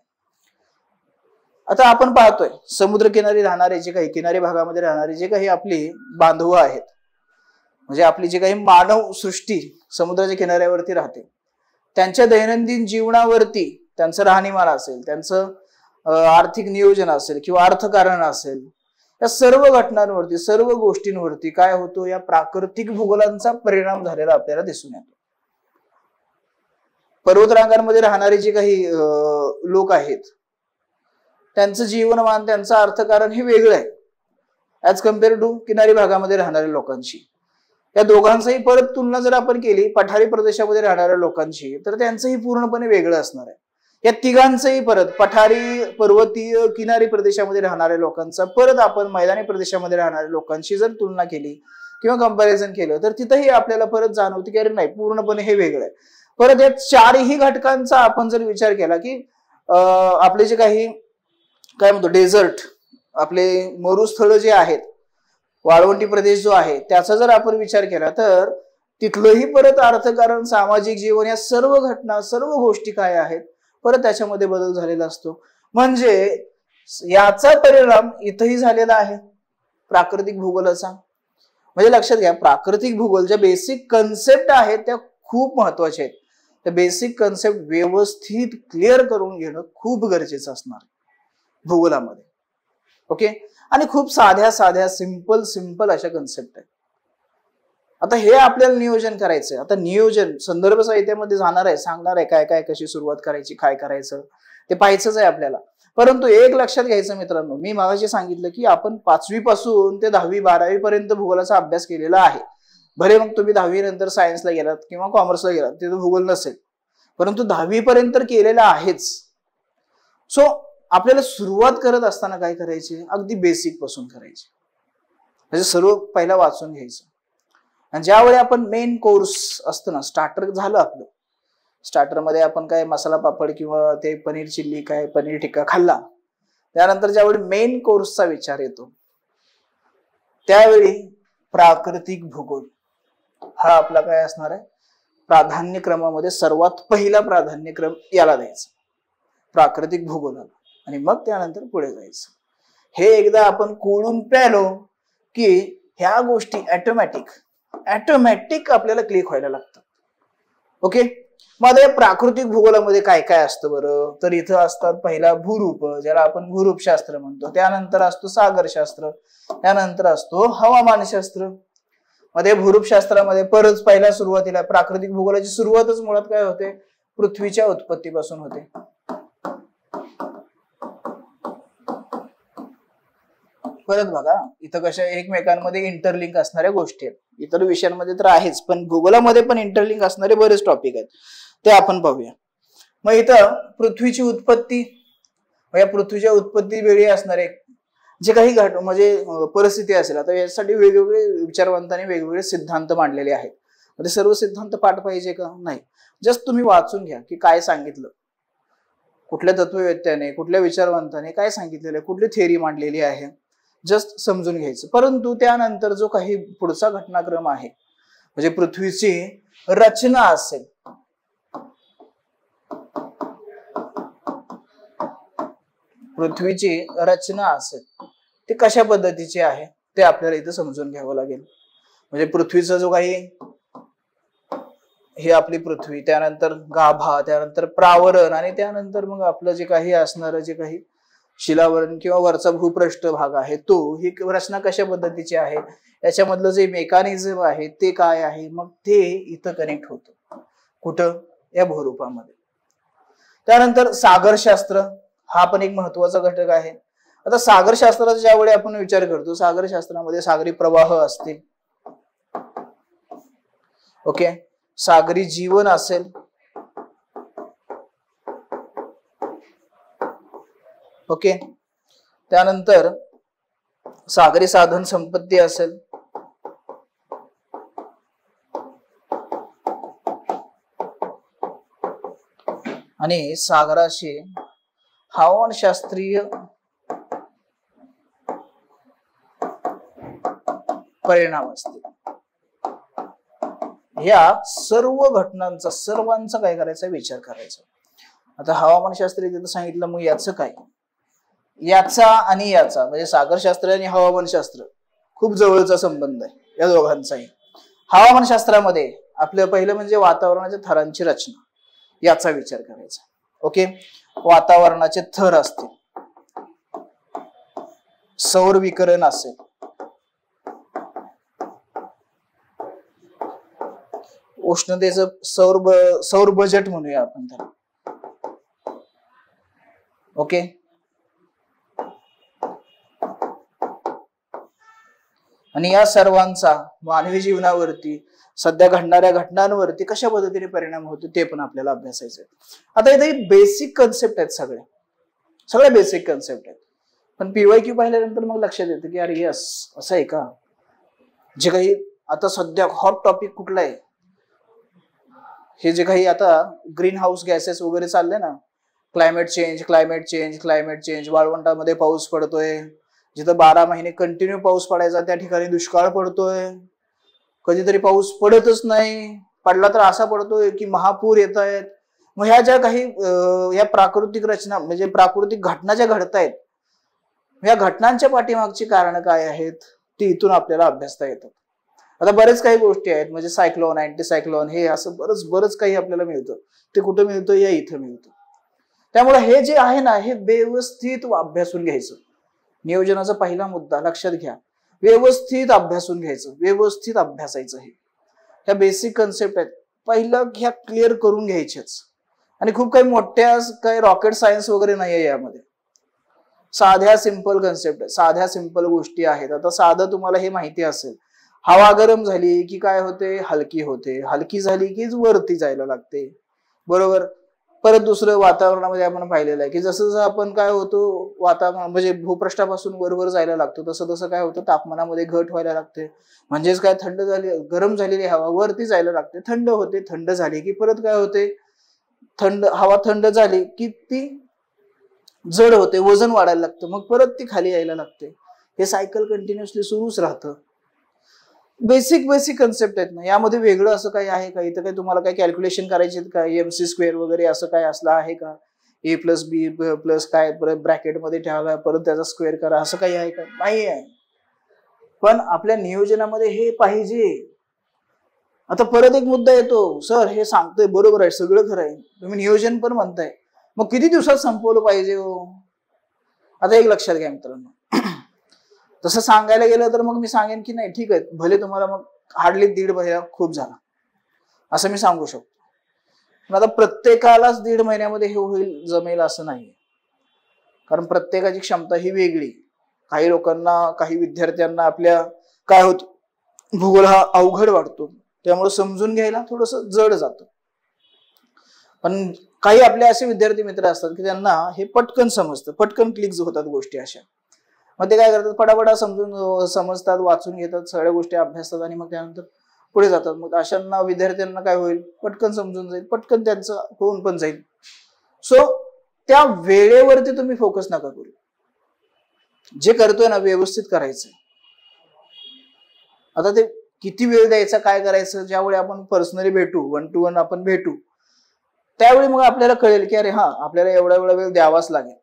Speaker 1: आता आपण पाहतोय समुद्रकिनारी राहणारे जे काही, किनारी भागामध्ये राहणारे जे काही आपली बांधव आहेत, म्हणजे आपली जी काही मानव सृष्टी समुद्राच्या किनाऱ्यावरती राहते, त्यांच्या दैनंदिन जीवनावरती, त्यांचं राहणीमान असेल, त्यांचं आर्थिक नियोजन असेल किंवा अर्थकारण असेल, या सर्व घटनांवरती, सर्व गोष्टींवरती काय होतो, या प्राकृतिक भूगोलांचा परिणाम झालेला आपल्याला दिसून येतो. पर्वतरांगांमध्ये राहणारे जे काही लोक आहेत, त्यांचं जीवनमान, त्यांचं अर्थकारण हे वेगळं आहे ऍज कम्पेअर टू किनारी भागामध्ये राहणाऱ्या लोकांची. या दोघांचाही परत तुलना जर आपण केली पठारी प्रदेशामध्ये राहणाऱ्या लोकांची, तर त्यांचंही पूर्णपणे वेगळं असणार आहे. या तिघांचंही परत, पठारी, पर्वतीय, किनारी प्रदेशामध्ये राहणाऱ्या लोकांचा परत आपण मैदानी प्रदेशामध्ये राहणाऱ्या लोकांशी जर तुलना केली किंवा कंपॅरिझन केलं, तर तिथंही आपल्याला परत जाणवते की अरे नाही, पूर्णपणे हे वेगळं आहे. परत या चारही घटकांचा आपण जर विचार केला की आपले जे काही काय म्हणतो डेझर्ट, आपले मरुस्थळ जे आहेत, वाळवंटी प्रदेश जो आहे, त्याचा जर आपण विचार केला तर तिथलंही परत अर्थकारण, सामाजिक जीवन, या सर्व घटना, सर्व गोष्टी काय आहेत, परत त्याच्यामध्ये बदल झालेला असतो. म्हणजे याचा परिणाम इथंही झालेला आहे प्राकृतिक भूगोलाचा. म्हणजे लक्षात घ्या, प्राकृतिक भूगोल ज्या बेसिक कन्सेप्ट आहेत त्या खूप महत्वाच्या आहेत. त्या बेसिक कन्सेप्ट व्यवस्थित क्लिअर करून घेणं खूप गरजेचं असणार भूगोलामध्ये. ओके, आणि खूप साध्या साध्या सिंपल अशा कन्सेप्ट आहेत. आता हे आपल्याला नियोजन करायचंय. आता नियोजन संदर्भ साहित्यामध्ये जाणार आहे, सांगणार आहे काय काय, कशी सुरुवात करायची, काय करायचं ते पाहायचंच आहे आपल्याला. परंतु एक लक्षात घ्यायचं मित्रांनो, मी मागाशी सांगितलं की आपण 5वी पासून ते 10वी 12वी पर्यंत भूगोलाचा अभ्यास केलेला आहे. भले मग तुम्ही 10वी नंतर सायन्सला गेलात किंवा कॉमर्सला गेलात, तिथं भूगोल नसेल, परंतु 10वी पर्यंत केलेला आहेच. सो आपल्याला सुरुवात करत असताना काय करायचे, अगदी बेसिक पासून करायचे. म्हणजे सर्व पहिला वाचून घ्यायचं. आणि ज्यावेळी आपण मेन कोर्स असतं ना, स्टार्टर झालं आपलं, स्टार्टरमध्ये आपण काय मसाला पापड किंवा ते पनीर चिल्ली, काय पनीर टिक्का खाल्ला, त्यानंतर ज्यावेळी मेन कोर्सचा विचार येतो, त्यावेळी प्राकृतिक भूगोल हा आपला काय असणार आहे, प्राधान्यक्रमामध्ये सर्वात पहिला प्राधान्यक्रम याला द्यायचा, प्राकृतिक भूगोलाला, आणि मग त्यानंतर पुढे जायचं. हे एकदा आपण कोळून प्यालो की ह्या गोष्टी ऑटोमॅटिक आपल्याला क्लिक व्हायला लागतात. ओके, मग या प्राकृतिक भूगोलामध्ये काय काय असतं बरं, तर इथं असतात पहिला भूरूप, ज्याला आपण भूरूपशास्त्र म्हणतो, त्यानंतर असतो सागरशास्त्र, त्यानंतर असतो हवामानशास्त्र. मध्ये भूरूपशास्त्रामध्ये परत पहिल्या सुरुवातीला प्राकृतिक भूगोलाची सुरुवातच मुळात काय होते, पृथ्वीच्या उत्पत्तीपासून होते. परत बघा, इथं कशा एकमेकांमध्ये इंटरलिंक असणाऱ्या गोष्टी आहेत. इतर विषयांमध्ये तर आहेच, पण भूगोलामध्ये पण इंटरलिंक असणारे बरेच टॉपिक आहेत, ते आपण पाहूया. मग इथं पृथ्वीची उत्पत्ती, या पृथ्वीच्या उत्पत्ती वेळी असणारे जे काही म्हणजे परिस्थिती असेल, आता यासाठी वेगवेगळे विचारवंतांनी वेगवेगळे सिद्धांत मांडलेले आहेत. म्हणजे सर्व सिद्धांत पाठ पाहिजे का, नाही, जस्ट तुम्ही वाचून घ्या की काय सांगितलं, कुठल्या तत्ववेत्याने, कुठल्या विचारवंताने काय सांगितलेलं आहे, कुठली थेअरी मांडलेली आहे, जस्ट समजून घ्यायचं. परंतु त्यानंतर जो काही पुढचा घटनाक्रम आहे, म्हणजे पृथ्वीची रचना असेल, पृथ्वीची रचना असेल ती कशा पद्धतीची आहे ते आपल्याला इथं समजून घ्यावं लागेल. म्हणजे पृथ्वीचा जो काही, ही आपली पृथ्वी, त्यानंतर गाभा, त्यानंतर प्रावरण, आणि त्यानंतर मग आपलं जे काही असणारं जे काही शिलावरण किंवा वरचा भूपृष्ठ भाग आहे तो, ही रचना कशा पद्धतीची आहे, याच्यामधलं जे मेकॅनिझम आहे ते काय आहे, मग ते इथं कनेक्ट होतं. कुठं, या भूरूपामध्ये. त्यानंतर सागरशास्त्र हा पण एक महत्वाचा घटक आहे. आता सागरशास्त्राचा ज्यावेळी आपण विचार करतो, सागरशास्त्रामध्ये सागरी प्रवाह असतील, ओके, सागरी जीवन असेल, ओके, त्यानंतर सागरी साधन संपत्ती असेल, आणि सागराशी हवामानशास्त्रीय परिणाम असतील. ह्या सर्व घटनांचा सर्वांचा काय करायचा विचार करायचा. आता हवामानशास्त्र तिथं सांगितलं, मग याचं काय, याचा आणि याचा म्हणजे सागरशास्त्र आणि हवामानशास्त्र खूप जवळचा संबंध आहे या दोघांचाही. हवामानशास्त्रामध्ये आपलं पहिलं म्हणजे वातावरणाच्या थरांची रचना, याचा विचार करायचा. ओके, वातावरणाचे थर असतील, सौर विकिरण असेल, उष्णतेचं सौर बजेट म्हणूया आपण त्याला. ओके, आणि या सर्वांचा मानवी जीवनावरती सध्या घडणाऱ्या घटनांवरती कशा पद्धतीने परिणाम होतो ते पण आपल्याला अभ्यासायचं आहे. आता इथे बेसिक कन्सेप्ट आहेत, सगळ्या बेसिक कन्सेप्ट आहेत. पण PYQ पाहिल्यानंतर मग लक्षात येतं की अरे यस, असं आहे का. जे काही आता सध्या हॉट टॉपिक कुठला आहे, हे जे काही आता ग्रीन हाऊस गॅसेस वगैरे चालले ना, क्लायमेट चेंज, वाळवंटामध्ये पाऊस पडतोय, जिथं 12 महिने कंटिन्यू पाऊस पडायचा त्या ठिकाणी दुष्काळ पडतोय, कधीतरी पाऊस पडतच नाही, पडला तर असा पडतोय की महापूर येत आहेत. मग ह्या ज्या काही या प्राकृतिक रचना म्हणजे प्राकृतिक घटना ज्या घडतायत, या घटनांच्या पाठीमागची कारणं काय आहेत ती इथून आपल्याला अभ्यासता येतात. आता बरेच काही गोष्टी आहेत, म्हणजे सायक्लोन, अँटी सायक्लोन, हे असं बरंच काही आपल्याला मिळतं. ते कुठं मिळतं, या इथं मिळतं. त्यामुळे हे जे आहे ना, हे व्यवस्थित अभ्यासून घ्यायचं. नियोजनाचा पहिला मुद्दा लक्षात घ्या, व्यवस्थित अभ्यासून घ्यायचं, व्यवस्थित अभ्यासायचं. हे ह्या बेसिक कन्सेप्ट आहेत, पहिलं ह्या क्लिअर करून घ्यायच्याच. आणि खूप काही मोठ्या काही रॉकेट सायन्स वगैरे नाही आहे यामध्ये. साध्या सिंपल कन्सेप्ट, साध्या सिंपल गोष्टी आहेत. आता साधं तुम्हाला हे माहिती असेल, हवा गरम झाली की काय होते, हलकी होते, हलकी झाली की वरती जायला लागते, बरोबर. परत दुसरं वातावरणामध्ये आपण पाहिलेलं आहे की जसं जसं आपण काय होतो, वातावरण म्हणजे भूपृष्ठापासून वरवर जायला लागतो, तसं तसं काय होतं, तापमानामध्ये घट व्हायला लागते. म्हणजेच काय, गरम झालेली हवा वरती जायला लागते, थंड होते, थंड झाली की परत काय होते, हवा थंड झाली की ती जड होते, वजन वाढायला लागतं, मग परत ती खाली यायला लागते. हे सायकल कंटिन्युअसली सुरूच राहतं. बेसिक कन्सेप्ट आहेत ना, यामध्ये वेगळं असं काही आहे का, इथं काही तुम्हाला काही कॅल्क्युलेशन करायचे का, MC² वगैरे असं काय असलं आहे का, A+B+ काय ब्रॅकेटमध्ये ठेवा, परत त्याचा स्क्वेअर करा, असं काही आहे का, नाही आहे. पण आपल्या नियोजनामध्ये हे पाहिजे. आता परत एक मुद्दा येतो, सर हे सांगतोय बरोबर आहे, सगळं खरं आहे, तुम्ही नियोजन पण म्हणताय, मग किती दिवसात संपवलं पाहिजे हो. आता एक लक्षात घ्या मित्रांनो, तसं सांगायला गेलं तर मग मी सांगेन की नाही ठीक आहे, भले तुम्हाला मग हार्डली 1.5 महिना खूप झाला असं मी सांगू शकतो. पण आता प्रत्येकालाच 1.5 महिन्यामध्ये हे होईल, जमेल असं नाही. कारण प्रत्येकाची क्षमता ही वेगळी. काही लोकांना, काही विद्यार्थ्यांना आपल्या काय होत, भूगोल हा अवघड वाटतो, त्यामुळे समजून घ्यायला थोडस जड जातं. पण काही आपले असे विद्यार्थी मित्र असतात की त्यांना हे पटकन समजतं, पटकन क्लिक होतात गोष्टी अशा. मग ते काय करतात, पटापटा समजतात, वाचून घेतात, सगळ्या गोष्टी अभ्यासतात आणि मग त्यानंतर पुढे जातात. मग अशांना विद्यार्थ्यांना काय होईल, पटकन समजून जाईल, पटकन त्यांचं होऊन पण जाईल. सो त्या वेळेवरती तुम्ही फोकस नका करू. जे करतोय ना व्यवस्थित करायचं. आता ते किती वेळ द्यायचा, काय करायचं, ज्यावेळी आपण पर्सनली भेटू, 1 to 1 आपण भेटू, त्यावेळी मग आपल्याला कळेल की अरे हा, आपल्याला एवढा वेळ द्यावाच लागेल.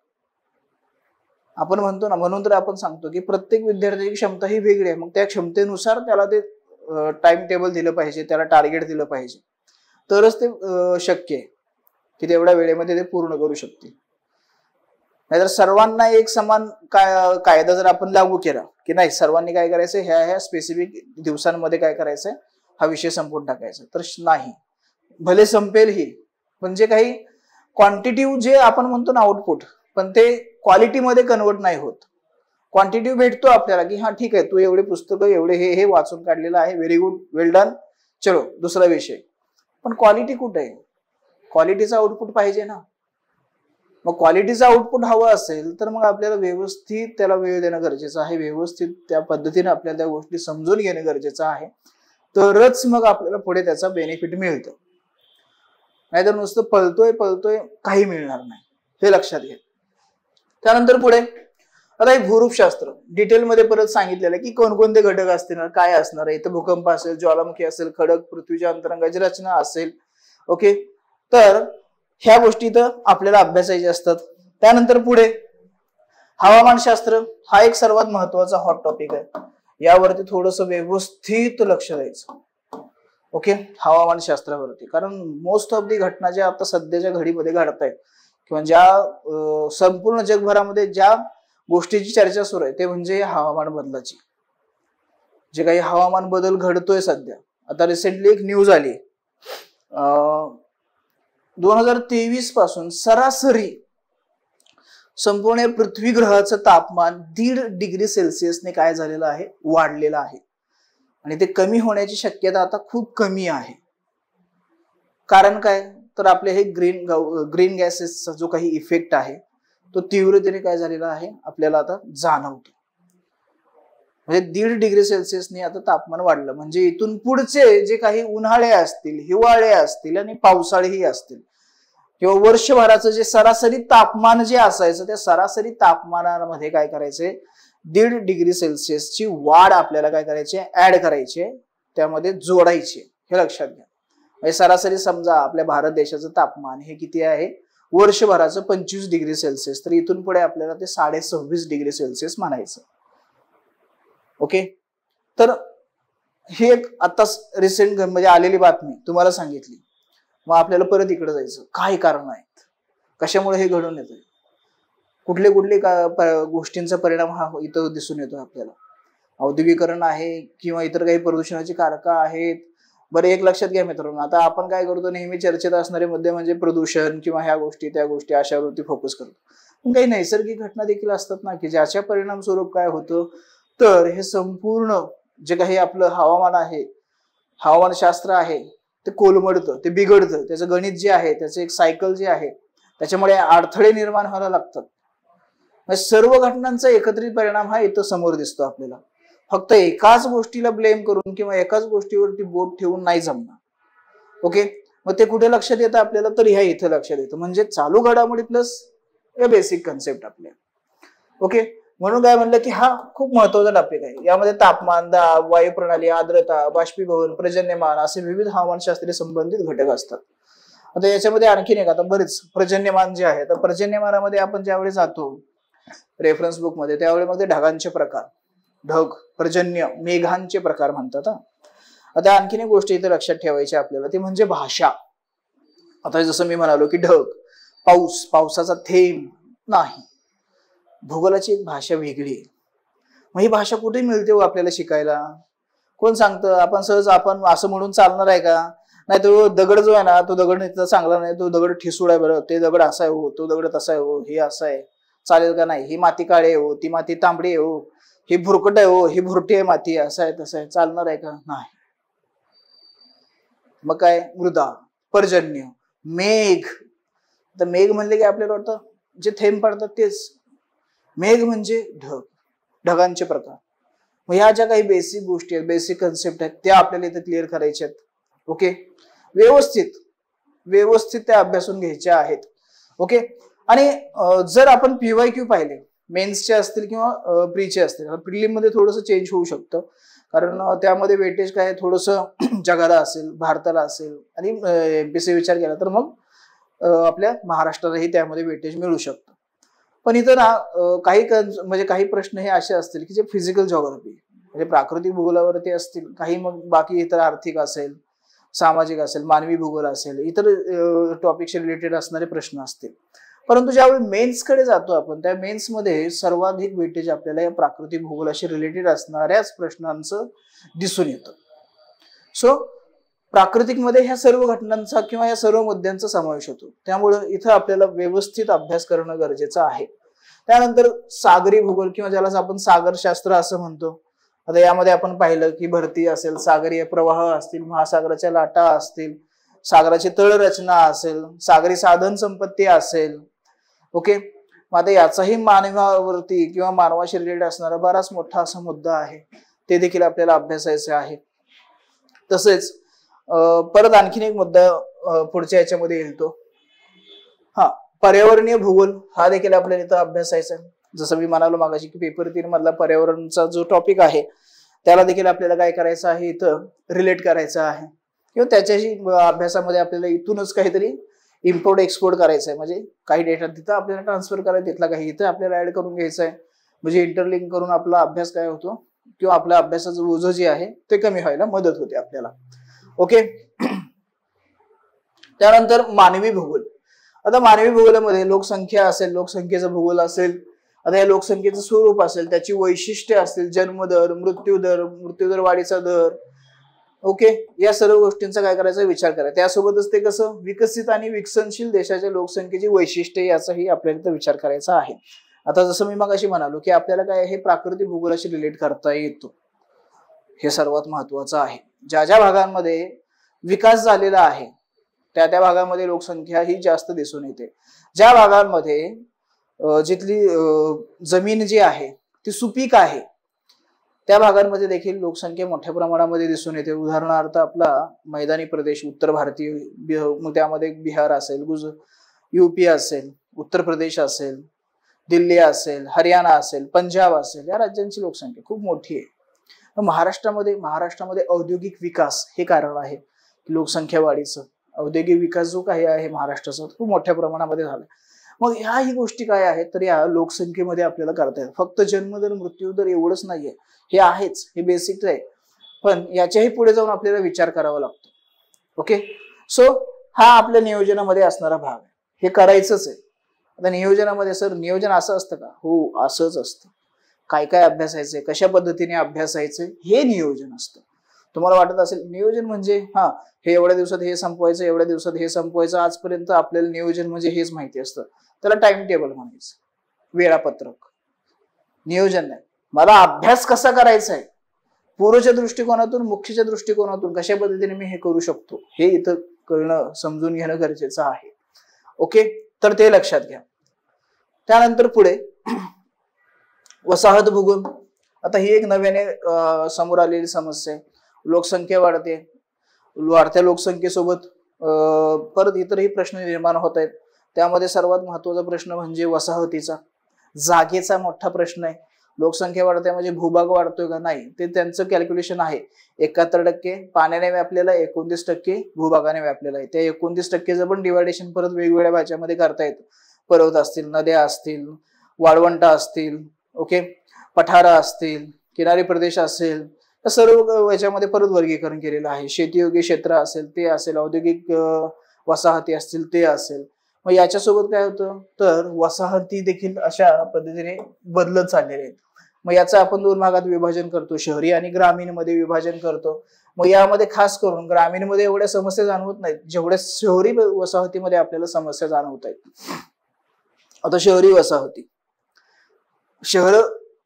Speaker 1: आपण म्हणतो ना, म्हणून तर आपण सांगतो की प्रत्येक विद्यार्थ्याची क्षमता ही वेगळी आहे. मग त्या क्षमतेनुसार त्याला ते टाइम टेबल दिलं पाहिजे, त्याला टार्गेट दिलं पाहिजे, तरच ते शक्य आहे की तेवढ्या वेळेमध्ये ते पूर्ण करू शकतील. नाहीतर सर्वांना एक समान कायदा जर आपण लागू केला की नाही, सर्वांनी काय करायचं, ह्या स्पेसिफिक दिवसांमध्ये काय करायचंय, हा विषय संपवून टाकायचा, तर नाही. भले संपेल ही, पण जे काही क्वांटिटिव्ह जे आपण म्हणतो ना आउटपुट, पण ते क्वालिटीमध्ये कन्वर्ट नाही होत. क्वांटिटिव्ह भेटतो आपल्याला की हा ठीक आहे, तू एवढे पुस्तकं एवढे हे वाचून काढलेलं आहे, व्हेरी गुड, वेल डन, चलो दुसरा विषय. पण क्वालिटी कुठे आहे, क्वालिटीचा आउटपुट पाहिजे ना. मग क्वालिटीचा आउटपुट हवं असेल तर मग आपल्याला व्यवस्थित त्याला वेळ देणं गरजेचं आहे, व्यवस्थित त्या पद्धतीने आपल्याला त्या गोष्टी समजून घेणं गरजेचं आहे, तरच मग आपल्याला पुढे त्याचा बेनिफिट मिळतं. नाहीतर नुसतं पळतोय काही मिळणार नाही, हे लक्षात घ्या. त्यानंतर पुढे आता हे भूरूपशास्त्र डिटेलमध्ये परत सांगितलेलं आहे की कोणकोणते घटक असतील, काय असणार आहे. इथं भूकंप असेल, ज्वालामुखी असेल, खडक, पृथ्वीच्या अंतरंगाची रचना असेल. ओके, तर ह्या गोष्टी तर आपल्याला अभ्यासायच्या असतात. त्यानंतर पुढे हवामानशास्त्र हा एक सर्वात महत्वाचा हॉट टॉपिक आहे. यावरती थोडस व्यवस्थित लक्ष द्यायचं. ओके, हवामानशास्त्रावरती, कारण मोस्ट ऑफ दी घटना ज्या आता सध्याच्या घडीमध्ये घडत आहेत किंवा ज्या संपूर्ण जगभरामध्ये ज्या गोष्टीची चर्चा सुरू आहे ते म्हणजे हवामान बदलाची. जे काही हवामान बदल घडतोय सध्या, आता रिसेंटली एक न्यूज आली 2023 पासून सरासरी संपूर्ण पृथ्वी ग्रहाचं तापमान 1.5 डिग्री सेल्सिअसने काय झालेलं आहे, वाढलेलं आहे. आणि ते कमी होण्याची शक्यता आता खूप कमी आहे. कारण काय, तर आपले हे ग्रीन गॅसेसचा जो काही इफेक्ट आहे तो तीव्रतेने काय झालेला आहे आपल्याला आता जाणवतो. म्हणजे 1.5 डिग्री सेल्सिअसने आता तापमान वाढलं. म्हणजे इथून पुढचे जे काही उन्हाळे असतील, हिवाळे असतील आणि पावसाळेही असतील किंवा वर्षभराचं जे सरासरी तापमान जे असायचं त्या सरासरी तापमानामध्ये काय करायचंय, 1.5 डिग्री सेल्सिअसची वाढ आपल्याला काय करायची, ऍड करायची, त्यामध्ये जोडायची. हे लक्षात घ्या. म्हणजे सरासरी समजा आपल्या भारत देशाचं तापमान हे किती आहे, वर्षभराचं 25 डिग्री सेल्सिअस, तर इथून पुढे आपल्याला ते 26.5 डिग्री सेल्सिअस म्हणायचं. ओके, तर हे एक आता रिसेंट म्हणजे आलेली बातमी तुम्हाला सांगितली. मग आपल्याला परत इकडे जायचं, काय कारण आहेत, कशामुळे हे घडून येतंय, कुठले कुठले गोष्टींचा परिणाम हा इथं दिसून येतो आपल्याला. औद्योगिकरण आहे किंवा इतर काही प्रदूषणाची कारकं आहेत. बरं, एक लक्षात घ्या मित्रांनो, आता आपण काय करतो, नेहमी चर्चेत असणारे मुद्दे म्हणजे प्रदूषण किंवा ह्या गोष्टी त्या गोष्टी अशावरती फोकस करतो. पण काही नैसर्गिक घटना देखील असतात ना की ज्याच्या परिणाम स्वरूप काय होतं, तर हे संपूर्ण जे काही आपलं हवामान आहे, हवामानशास्त्र आहे, ते कोलमडतं, ते बिघडतं. त्याचं गणित जे आहे, त्याचं एक सायकल जे आहे, त्याच्यामुळे अडथळे निर्माण व्हायला लागतात. सर्व घटनांचा एकत्रित परिणाम हा इथं समोर दिसतो आपल्याला. फक्त एकाच गोष्टीला ब्लेम करून किंवा एकाच गोष्टीवरती बोट ठेवून नाही जमणार. ओके, मग ते कुठे लक्षात येतं आपल्याला, तर ह्या इथं लक्षात येतं. म्हणजे चालू घडामोडी प्लस या बेसिक कन्सेप्ट आपल्या. ओके, म्हणून काय म्हणलं की हा खूप महत्वाचा टॉपिक आहे. यामध्ये तापमान, दाब, वायू प्रणाली, आर्द्रता, बाष्पीभवन, पर्जन्यमान असे विविध हवामानशास्त्रीय संबंधित घटक असतात. आता याच्यामध्ये आणखीन एक, आता बरेच पर्जन्यमान जे आहे, तर पर्जन्यमानामध्ये आपण ज्यावेळी जातो रेफरन्स बुक मध्ये, त्यावेळी मग ते ढगांचे प्रकार, ढग, पर्जन्य, मेघांचे प्रकार म्हणतात. आता आणखीन एक गोष्ट इथे लक्षात ठेवायची आपल्याला, ती म्हणजे भाषा. आता जसं मी म्हणालो की ढग, पाऊस, पावसाचा थेंब नाही, भूगोलाची एक भाषा वेगळी आहे. मग ही भाषा कुठे मिळते हो आपल्याला शिकायला, कोण सांगतं? आपण सहज आपण असं म्हणून चालणार आहे का? नाही, तो दगड जो आहे ना, तो दगड चांगला नाही, तो दगड ठिसूळ आहे, बरं ते दगड असा आहे हो, तो दगड तसा आहे हो, हे असं आहे, चालेल का नाही, ही माती काळी आहे हो, ती माती तांबडी आहे हो, ही भुरकट आहे हो, ही भुरटी आहे माती, असं आहे तसं आहे, चालणार आहे का? नाही. मग काय, मृदा, पर्जन्य, मेघ. तर मेघ म्हणले की आपल्याला वाटतं जे थेंब पडतात तेच. मेघ म्हणजे ढग, ढगांचे प्रकार. मग ह्या ज्या काही बेसिक गोष्टी आहेत, बेसिक कन्सेप्ट आहेत, त्या आपल्याला इथे क्लिअर करायच्या आहेत. ओके, व्यवस्थित त्या अभ्यासून घ्यायच्या आहेत. ओके, आणि जर आपण PYQ पाहिले, मेन्सचे असतील किंवा प्रीचे असतील, प्रिलिम मध्ये थोडंसं चेंज होऊ शकतं, कारण त्यामध्ये वेटेज काय थोडंसं जगाला असेल, भारताला असेल, आणि MPSC विचार केला तर मग आपल्या महाराष्ट्रालाही त्यामध्ये वेटेज मिळू शकतं. पण इथं ना काही प्रश्न हे असे असतील की जे फिजिकल जॉग्राफी म्हणजे प्राकृतिक भूगोलावरती असतील, काही मग बाकी इतर आर्थिक असेल, सामाजिक असेल, मानवी भूगोल असेल, इतर टॉपिकशी रिलेटेड असणारे प्रश्न असतील. परंतु ज्यावेळी मेन्सकडे जातो आपण, त्या मेन्समध्ये सर्वाधिक वेटेज आपल्याला या प्राकृतिक भूगोलाशी रिलेटेड असणाऱ्याच प्रश्नांचं दिसून येतं. सो प्राकृतिक मध्ये ह्या सर्व घटनांचा किंवा या सर्व मुद्द्यांचा समावेश होतो. त्यामुळे इथं आपल्याला व्यवस्थित अभ्यास करणं गरजेचं आहे. त्यानंतर सागरी भूगोल किंवा ज्याला आपण सागरशास्त्र असं म्हणतो. आता यामध्ये आपण पाहिलं की भरती असेल, सागरीय प्रवाह असतील, महासागराच्या लाटा असतील, सागराची तळरचना असेल, सागरी साधन संपत्ती असेल. ओके, मग आता याचाही मानवावरती किंवा मानवाशी रिलेटेड असणारा बराच मोठा असा मुद्दा आहे, ते देखील आपल्याला अभ्यासायचे आहे. तसेच परत आणखीन एक मुद्दा पुढच्या याच्यामध्ये येतो, पर्यावरणीय भूगोल, हा देखील आपल्याला इथं अभ्यासायचा आहे. जसं मी म्हणालो मागाशी की पेपर 3 मधला पर्यावरणचा जो टॉपिक आहे त्याला देखील आपल्याला काय करायचं आहे, इथं रिलेट करायचं आहे किंवा त्याच्याशी अभ्यासामध्ये आपल्याला इथूनच काहीतरी इम्पोर्ट एक्सपोर्ट करायचं आहे. म्हणजे काही डेटा तिथं आपल्याला ट्रान्सफर करायचा, तिथला काही इथं आपल्याला ऍड करून घ्यायचं आहे. म्हणजे इंटरलिंक करून आपला अभ्यास काय होतो किंवा आपल्या अभ्यासाचं ओझं जे आहे ते कमी व्हायला मदत होते आपल्याला. ओके. त्यानंतर मानवी भूगोल. आता मानवी भूगोलामध्ये लोकसंख्या असेल, लोकसंख्येचा भूगोल असेल, आता या लोकसंख्येचं स्वरूप असेल, त्याची वैशिष्ट्ये असतील, जन्मदर, मृत्यूदर वाढीचा दर, ओके, या सर्व गोष्टींचा काय करायचा विचार करायचा. त्यासोबतच ते कसं विकसित आणि विकसनशील देशाच्या लोकसंख्येची वैशिष्ट्ये याचाही आपल्याला इथं विचार करायचा आहे. आता जसं मी मगाशी म्हणालो की आपल्याला काय हे प्राकृतिक भूगोलाशी रिलेट करता येतो, हे सर्वात महत्वाचं आहे. ज्या ज्या भागांमध्ये विकास झालेला आहे त्या भागामध्ये लोकसंख्या ही जास्त दिसून येते. ज्या भागांमध्ये जिथली जमीन जी आहे ती सुपीक आहे त्या भागांमध्ये देखील लोकसंख्या मोठ्या प्रमाणामध्ये दिसून येते. उदाहरणार्थ आपला मैदानी प्रदेश उत्तर भारतीय, त्यामध्ये बिहार असेल, युपी असेल, उत्तर प्रदेश असेल, दिल्ली असेल, हरियाणा असेल, पंजाब असेल, या राज्यांची लोकसंख्या खूप मोठी आहे. महाराष्ट्रामध्ये औद्योगिक विकास हे कारण आहे लोकसंख्या वाढीचं. औद्योगिक विकास जो काही आहे महाराष्ट्राचा खूप मोठ्या प्रमाणामध्ये झाला. मग ह्याही गोष्टी काय आहेत तर या लोकसंख्येमध्ये आपल्याला करता येतात. फक्त जन्मदर मृत्यूदर एवढंच नाहीये, हे आहेच, हे बेसिक आहे, पण याच्याही पुढे जाऊन आपल्याला विचार करावा लागतो. ओके. सो हा आपल्या नियोजनामध्ये असणारा भाग आहे, हे करायचंच आहे. आता नियोजनामध्ये सर नियोजन असं असतं का? हो, असंच असतं. काय काय अभ्यासायचंय, कशा पद्धतीने अभ्यासायचंय, हे नियोजन असतं. तुम्हाला वाटत असेल नियोजन म्हणजे हे एवढ्या दिवसात हे संपवायचं, एवढ्या दिवसात हे संपवायचं, आजपर्यंत आपल्याला नियोजन म्हणजे हेच माहिती असतं. त्याला टाइम टेबल म्हणायचं, वेळापत्रक. नियोजन नाही, मला अभ्यास कसा करायचा आहे, पूर्वच्या दृष्टिकोनातून, मुख्यच्या दृष्टिकोनातून कशा पद्धतीने मी हे करू शकतो, हे इथं कळणं, समजून घेणं गरजेचं आहे. ओके, तर ते लक्षात घ्या. त्यानंतर पुढे वसाहत भूगोल. आता ही एक नव्याने समोर आलेली समस्या आहे. लोकसंख्या वाढते, वाढत्या लोकसंख्येसोबत परत इतरही प्रश्न निर्माण होत आहेत. त्यामध्ये सर्वात महत्वाचा प्रश्न म्हणजे वसाहतीचा, जागेचा मोठा प्रश्न आहे. लोकसंख्या वाढते म्हणजे भूभाग वाढतोय का? नाही, ते त्यांचं कॅल्क्युलेशन आहे. 71% पाण्याने व्यापलेला, 29% भूभागाने व्यापलेला आहे. त्या 29%चं पण डिवायडेशन परत वेगवेगळ्या भाषामध्ये करता येतं. पर्वत असतील, नद्या असतील, वाळवंटा असतील, ओके, पठारा असतील, किनारी प्रदेश असेल, तर सर्व याच्यामध्ये परत वर्गीकरण केलेलं आहे. शेतीयोग्य क्षेत्र असेल ते असेल, औद्योगिक वसाहती असतील ते असेल. मग याच्यासोबत काय होतं तर वसाहती देखील अशा पद्धतीने बदलत चाललेले आहेत. मग याचं आपण 2 भागात विभाजन करतो, शहरी आणि ग्रामीण मध्ये विभाजन करतो. मग यामध्ये खास करून ग्रामीण मध्ये एवढ्या समस्या जाणवत नाहीत जेवढ्या शहरी वसाहतीमध्ये आपल्याला समस्या जाणवत आहेत. आता शहरी वसाहती, शहर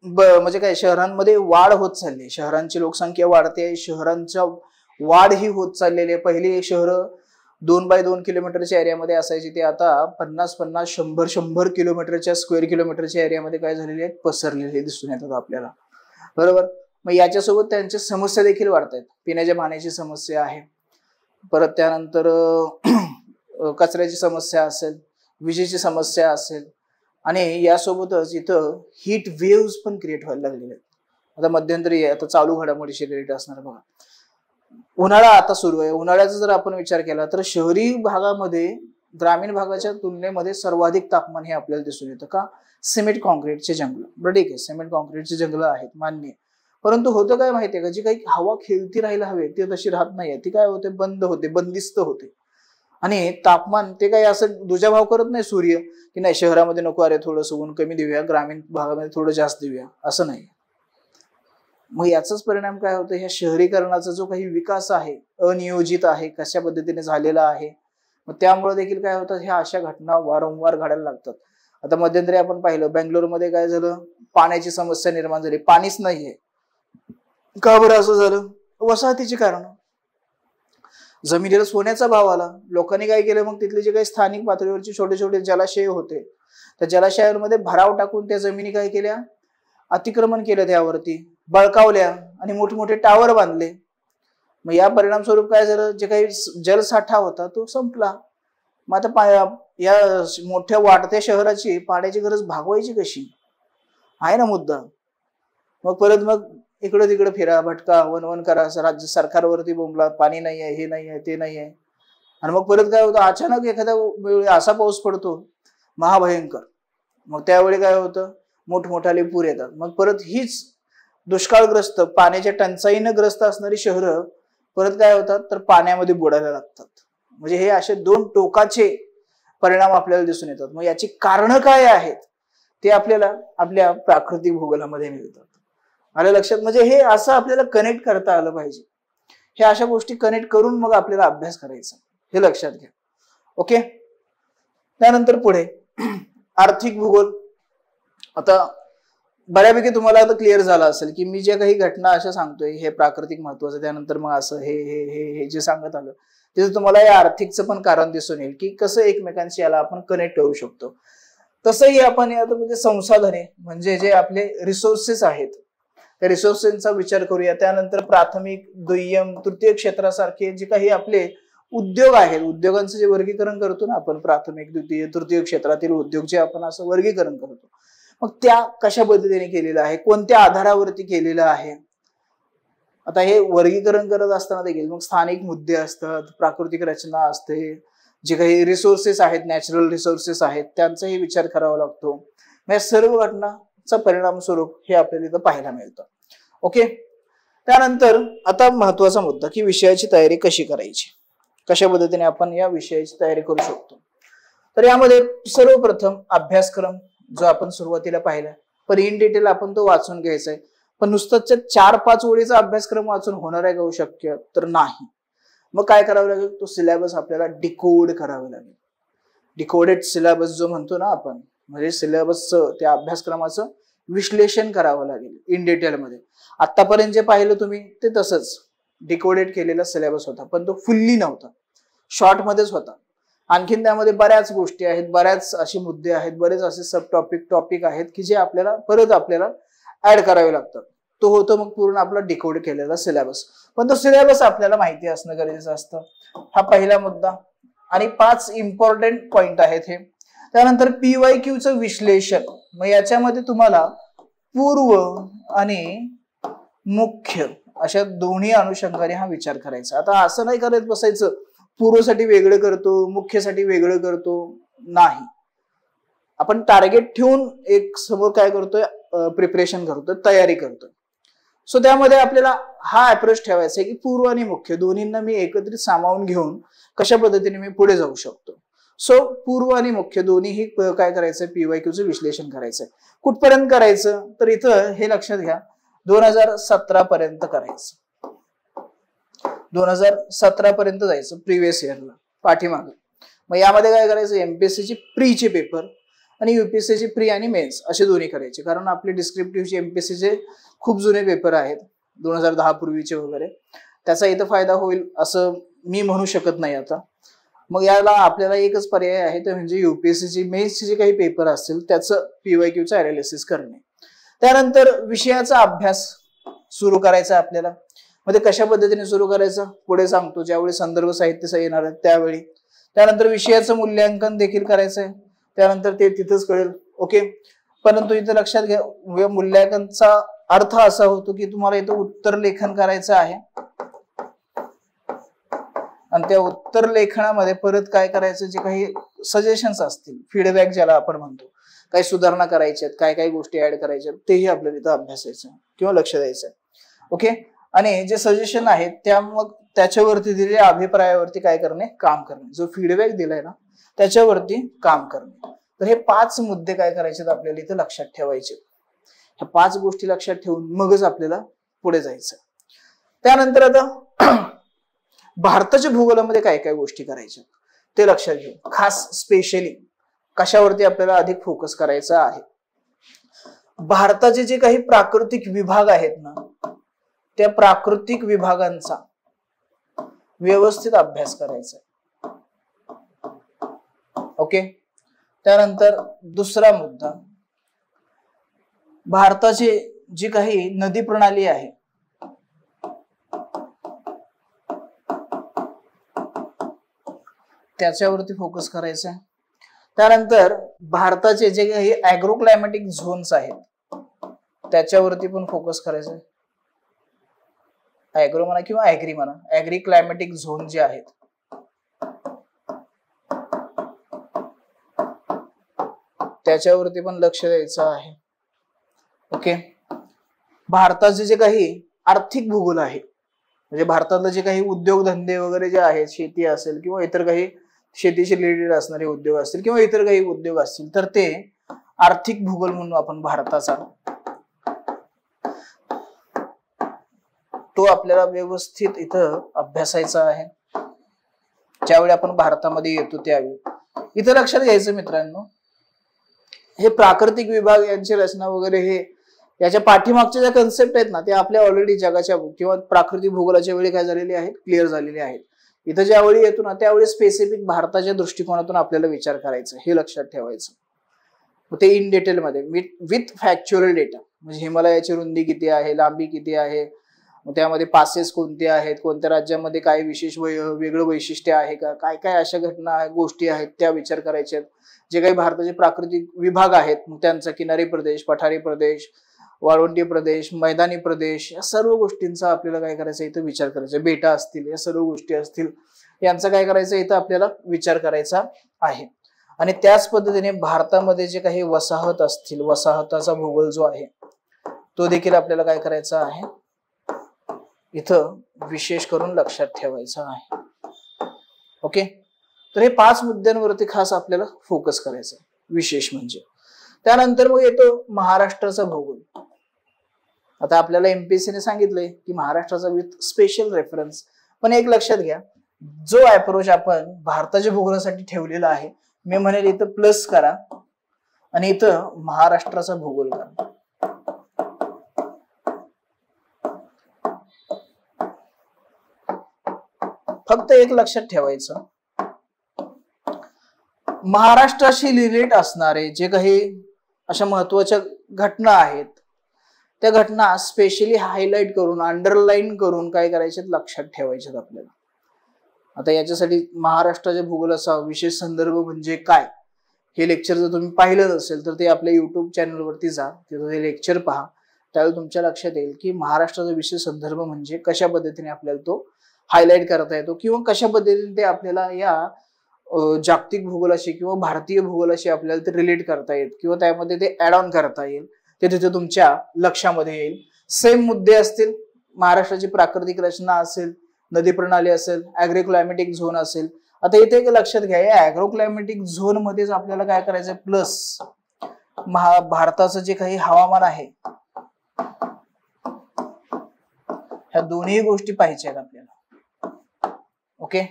Speaker 1: म्हणजे काय, शहरांमध्ये वाढ होत चालली, शहरांची लोकसंख्या वाढते, शहरांच्या वाढ ही होत चाललेली आहे. पहिली शहर 2 बाय 2 किलोमीटरच्या एरियामध्ये असायची, ते आता 50-50, 100-100 किलोमीटरच्या स्क्वेअर किलोमीटरच्या एरियामध्ये काय झालेले आहेत, पसरलेले दिसून येतात आपल्याला. बरोबर. मग याच्यासोबत त्यांच्या समस्या देखील वाढत आहेत. पिण्याच्या पाण्याची समस्या आहे, परत त्यानंतर कचऱ्याची समस्या असेल, विजेची समस्या असेल, आणि यासोबतच इथं हीट वेव्स पण क्रिएट व्हायला लागलेले आहेत. आता मध्यंतरी आता चालू घडामोडीशी रिलेटेड असणार बघा. उन्हाळा आता सुरू आहे. उन्हाळ्याचा जर आपण विचार केला तर शहरी भागामध्ये ग्रामीण भागाच्या तुलनेमध्ये सर्वाधिक तापमान हे आपल्याला दिसून येतं. का? सिमेंट कॉन्क्रीटचे जंगल. बरं ठीक आहे, सिमेंट कॉन्क्रीटचे जंगल आहेत, मान्य. परंतु होतं काय माहितीये का, जी काही हवा खेळती राहायला हवी ती तशी राहत नाहीये. ती काय होते, बंद होते, बंदिस्त होते. आणि तापमान ते काही असं दुजाभाव करत नाही सूर्य, की नाही शहरामध्ये नको, अरे थोडंसं ऊन कमी देऊया, ग्रामीण भागामध्ये थोडं जास्त देऊया, असं नाही. मग याचाच परिणाम काय होतं, ह्या शहरीकरणाचा जो काही विकास आहे अनियोजित आहे, कशा पद्धतीने झालेला आहे, मग त्यामुळे देखील काय होतं, ह्या अशा घटना वारंवार घडायला लागतात. आता मध्यंतरी आपण पाहिलं बेंगलोरमध्ये काय झालं, पाण्याची समस्या निर्माण झाली, पाणीच नाहीये. का बरं असं झालं? वसाहतीची कारण. जमिनीला सोन्याचा भाव आला, लोकांनी काय केलं, मग तिथले जे काही स्थानिक पातळीवरचे छोटे छोटे जलाशय होते त्या जलाशयांमध्ये भराव टाकून त्या जमिनी काय केल्या, अतिक्रमण केलं, त्यावरती बळकावल्या आणि मोठमोठे टावर बांधले. मग या परिणाम स्वरूप काय झालं, जे काही जलसाठा होता तो संपला. मग आता या मोठ्या वाढत्या शहराची पाण्याची गरज भागवायची कशी? आहे ना मुद्दा. मग परत मग इकडं तिकडं फिरा, भटका, वन करा, राज्य सरकारवरती बोंबला, पाणी नाही आहे, हे नाही आहे, ते नाही आहे. आणि मग परत काय होतं, अचानक एखाद्या वेळी असा पाऊस पडतो महाभयंकर, मग त्यावेळी काय होतं, मोठमोठाले पूर येतात. मग परत हीच दुष्काळग्रस्त, पाण्याच्या टंचाईनं ग्रस्त असणारी शहरं परत काय होतात, तर पाण्यामध्ये बुडायला लागतात. म्हणजे हे असे दोन टोकाचे परिणाम आपल्याला दिसून येतात. मग याची कारणं काय आहेत ते आपल्याला आपल्या प्राकृतिक भूगोलामध्ये मिळतात. आलं लक्षात? म्हणजे हे असं आपल्याला कनेक्ट करता आलं पाहिजे. हे अशा गोष्टी कनेक्ट करून मग आपल्याला अभ्यास करायचा, हे लक्षात घ्या. ओके. त्यानंतर पुढे आर्थिक भूगोल. आता बऱ्यापैकी तुम्हाला आता क्लिअर झालं असेल की मी जे काही घटना अशा सांगतोय हे प्राकृतिक महत्वाचं, त्यानंतर मग असं हे हे हे हे जे सांगत आलं त्याचं तुम्हाला या आर्थिकचं पण कारण दिसून येईल की कसं एकमेकांशी याला आपण कनेक्ट करू शकतो. तसंही आपण आता म्हणजे संसाधने म्हणजे जे आपले रिसोर्सेस आहेत त्या रिसोर्सेसचा विचार करूया. त्यानंतर प्राथमिक, दुय्यम, तृतीय क्षेत्रासारखे जे काही आपले उद्योग आहेत, उद्योगांचं जे वर्गीकरण करतो ना आपण, प्राथमिक, द्वितीय, तृतीय क्षेत्रातील उद्योग जे आपण असं वर्गीकरण करतो, मग त्या कशा पद्धतीने केलेलं आहे, कोणत्या आधारावरती केलेलं आहे. आता हे वर्गीकरण करत असताना देखील मग स्थानिक मुद्दे असतात, प्राकृतिक रचना असते, जे काही रिसोर्सेस आहेत, नॅचरल रिसोर्सेस आहेत, त्यांचाही विचार करावा लागतो. या सर्व घटनांचा परिणाम स्वरूप हे आपल्याला इथं पाहायला मिळतं. ओके. त्यानंतर आता महत्वाचा मुद्दा की विषयाची तयारी कशी करायची, कशा पद्धतीने आपण या विषयाची तयारी करू शकतो. तर यामध्ये सर्वप्रथम अभ्यासक्रम जो आपण सुरुवातीला पाहिला, पण इन डिटेल आपण तो वाचून घ्यायचा आहे. पण नुसतंच 4-5 ओळीचा अभ्यासक्रम वाचून होणार आहे का शक्य तर नाही. मग काय करावं लागेल, तो सिलेबस आपल्याला डिकोड करावा लागेल. डिकोडेड सिलेबस जो म्हणतो ना आपण, म्हणजे सिलेबसचं त्या अभ्यासक्रमाचं विश्लेषण करावं लागेल इन डिटेलमध्ये. आतापर्यंत जे पाहिलं तुम्ही ते तसंच डिकोडेड केलेला सिलेबस होता, पण तो फुल्ली नव्हता, शॉर्ट मध्येच होता. आणखीन त्यामध्ये बऱ्याच गोष्टी आहेत, बऱ्याच असे मुद्दे आहेत, बरेच असे सब टॉपिक आहेत की जे आपल्याला परत ऍड करावे लागतात. तो होतो मग पूर्ण आपला डिकोड केलेला सिलेबस. पण तो सिलेबस आपल्याला माहिती असणं गरजेचं असतं. हा पहिला मुद्दा. आणि 5 इम्पॉर्टंट पॉइंट आहेत हे. त्यानंतर PYQ चं विश्लेषण. मग याच्यामध्ये तुम्हाला पूर्व आणि मुख्य अशा दोन्ही अनुषंगाने हा विचार करायचा. आता असं नाही करत बसायचं पूर्वसाठी वेगळं करतो, मुख्यसाठी वेगळं करतो, नाही. आपण टार्गेट ठेवून एक समोर काय करतोय, प्रिपरेशन करतोय, तयारी करतोय. सो त्यामध्ये आपल्याला हा अप्रोच ठेवायचा आहे की पूर्व आणि मुख्य दोन्हींना मी एकत्रित सामावून घेऊन कशा पद्धतीने मी पुढे जाऊ शकतो. सो पूर्व आणि मुख्य दोन्हीही काय करायचंय, PYQ चं विश्लेषण करायचंय. कुठपर्यंत करायचं तर इथं हे लक्षात घ्या, 2017 पर्यंत करायचं. 2017 पर्यंत जायचं प्रिव्हियस इयरला, पाठीमागे. मग यामध्ये काय करायचं, MPSC ची प्रीचे पेपर आणि UPSC ची प्री आणि मेन्स असे दोन्ही करायचे. कारण आपले डिस्क्रिप्टिव्हचे MPSC चे खूप जुने पेपर आहेत, 2010 पूर्वीचे वगैरे. त्याचा इथं फायदा होईल असं मी म्हणू शकत नाही आता. मग याला आपल्याला एकच पर्याय आहे, ते म्हणजे UPSC ची मेन्सचे जे काही पेपर असतील त्याचं PYQ चं अनालिसिस करणे. त्यानंतर विषयाचा अभ्यास सुरू करायचा आपल्याला. मध्ये कशा पद्धतीने सुरू करायचं पुढे सांगतो, ज्यावेळी संदर्भ साहित्य येणार आहे त्यावेळी. त्यानंतर विषयाचं मूल्यांकन देखील करायचंय, त्यानंतर ते तिथंच कळेल. ओके. परंतु इथं लक्षात घ्या, मूल्यांकनचा अर्थ असा होतो की तुम्हाला इथं उत्तर लेखन करायचं आहे आणि त्या उत्तर लेखनामध्ये परत काय करायचं, जे काही सजेशन्स असतील, फीडबॅक ज्याला आपण म्हणतो, काही सुधारणा करायच्या आहेत, काय काही गोष्टी ऍड करायच्या, तेही आपल्याला इथं अभ्यासायचं किंवा लक्ष द्यायचं. ओके. आणि जे सजेशन आहेत त्या मग त्याच्यावरती दिलेल्या अभिप्रायावरती काय करणे, काम करणे. जो फीडबॅक दिलाय ना त्याच्यावरती काम करणे. तर हे 5 मुद्दे काय करायचे आपल्याला इथं लक्षात ठेवायचे. ह्या 5 गोष्टी लक्षात ठेवून मगच आपल्याला पुढे जायचं. त्यानंतर आता भारताच्या भूगोलामध्ये काय काय गोष्टी करायच्या ते लक्षात घेऊ. खास स्पेशली कशावरती आपल्याला अधिक फोकस करायचा आहे. भारताचे जे काही प्राकृतिक विभाग आहेत ना त्या प्राकृतिक विभागांचा व्यवस्थित अभ्यास करायचा. ओके. त्यानंतर दुसरा मुद्दा, भारताची जी काही नदी प्रणाली आहे त्याच्यावरती फोकस करायचा. त्यानंतर भारताचे जे काही ॲग्रो क्लायमॅटिक झोन्स आहेत त्याच्यावरती पण फोकस करायचं आहे. ऍग्रो म्हणा किंवा ऍग्री म्हणा, ऍग्री क्लायमॅटिक झोन जे आहेत त्याच्यावरती पण लक्ष द्यायचं आहे. ओके. भारताचे जे काही आर्थिक भूगोल आहे, म्हणजे भारतातले जे काही उद्योगधंदे वगैरे जे आहेत, शेती असेल किंवा इतर काही शेतीशी रिलेटेड असणारे उद्योग असतील किंवा इतर काही उद्योग असतील, तर ते आर्थिक भूगोल म्हणून आपण भारताचा तो आपल्याला व्यवस्थित इथं अभ्यासायचा आहे. ज्यावेळी आपण भारतामध्ये येतो त्यावेळी इथं लक्षात घ्यायचं मित्रांनो, हे प्राकृतिक विभाग यांची रचना वगैरे हे याच्या पाठीमागच्या ज्या कन्सेप्ट आहेत ना, ते आपल्या ऑलरेडी जगाच्या किंवा प्राकृतिक भूगोलाच्या वेळी काय झालेले आहेत, क्लिअर झालेले आहेत. इथं ज्यावेळी येतो ना त्यावेळी स्पेसिफिक भारताच्या दृष्टिकोनातून आपल्याला विचार करायचा, हे लक्षात ठेवायचं. ते इन डिटेल मध्ये विथ फॅक्च्युअल डेटा, म्हणजे हिमालयाची रुंदी किती आहे, लांबी किती आहे, त्यामध्ये पासेस कोणते आहेत, कोणत्या राज्यामध्ये काय विशेष वेगळं वैशिष्ट्य आहे का, काय काय अशा घटना गोष्टी आहेत त्या विचार करायच्या. जे काही भारताचे प्राकृतिक विभाग आहेत त्यांचा किनारी प्रदेश, पठारी प्रदेश, वाळवंटी प्रदेश, मैदानी प्रदेश, या सर्व गोष्टींचा आपल्याला काय करायचं इथं विचार करायचा. बेटा असतील, या सर्व गोष्टी असतील, यांचा काय करायचं इथं आपल्याला विचार करायचा आहे. आणि त्याच पद्धतीने भारतामध्ये जे काही वसाहत असतील, वसाहताचा भूगोल जो आहे तो देखील आपल्याला काय करायचा आहे इथं विशेष करून लक्षात ठेवायचा आहे. ओके. तर हे 5 मुद्द्यांवरती खास आपल्याला फोकस करायचं आहे विशेष म्हणजे. त्यानंतर मग येतो महाराष्ट्राचा भूगोल. आता आपल्याला एमपीएससी ने सांगितलंय की महाराष्ट्राचा विथ स्पेशल रेफरन्स, पण एक लक्षात घ्या, जो अप्रोच आपण भारताच्या भूगोलासाठी ठेवलेला आहे, मी म्हणेल इथं प्लस करा आणि इथं महाराष्ट्राचा भूगोल करा. फक्त एक लक्षात ठेवायचं, महाराष्ट्राशी रिलेट असणारे जे काही अशा महत्वाच्या घटना आहेत त्या घटना स्पेशली हायलाइट करून, अंडरलाईन करून काय करायचे लक्षात ठेवायचे आपल्याला. आता याच्यासाठी महाराष्ट्राच्या भूगोलाचा विशेष संदर्भ म्हणजे काय, हे लेक्चर जर तुम्ही पाहिलं नसेल तर ते आपल्या युट्यूब चॅनलवरती जा, तिथं ते लेक्चर पहा. त्यावेळी तुमच्या लक्षात येईल की महाराष्ट्राचा विशेष संदर्भ म्हणजे कशा पद्धतीने आपल्याला तो हायलाइट करता येतो किंवा कशा पद्धतीने ते आपल्याला या जागतिक भूगोलाशी किंवा भारतीय भूगोलाशी आपल्याला ते रिलेट करता येईल किंवा त्यामध्ये ते ऍड ऑन करता येईल, ते तिथे तुमच्या लक्षामध्ये येईल. सेम मुद्दे असतील, महाराष्ट्राची प्राकृतिक रचना असेल, नदी प्रणाली असेल, ऍग्रो क्लायमॅटिक झोन असेल. आता इथे एक लक्षात घ्या, या ऍग्रो क्लायमॅटिक झोन मध्येच आपल्याला काय करायचंय प्लस भारताचं जे काही हवामान आहे, ह्या दोन्ही गोष्टी पाहिजे आहेत आपल्याला. ओके.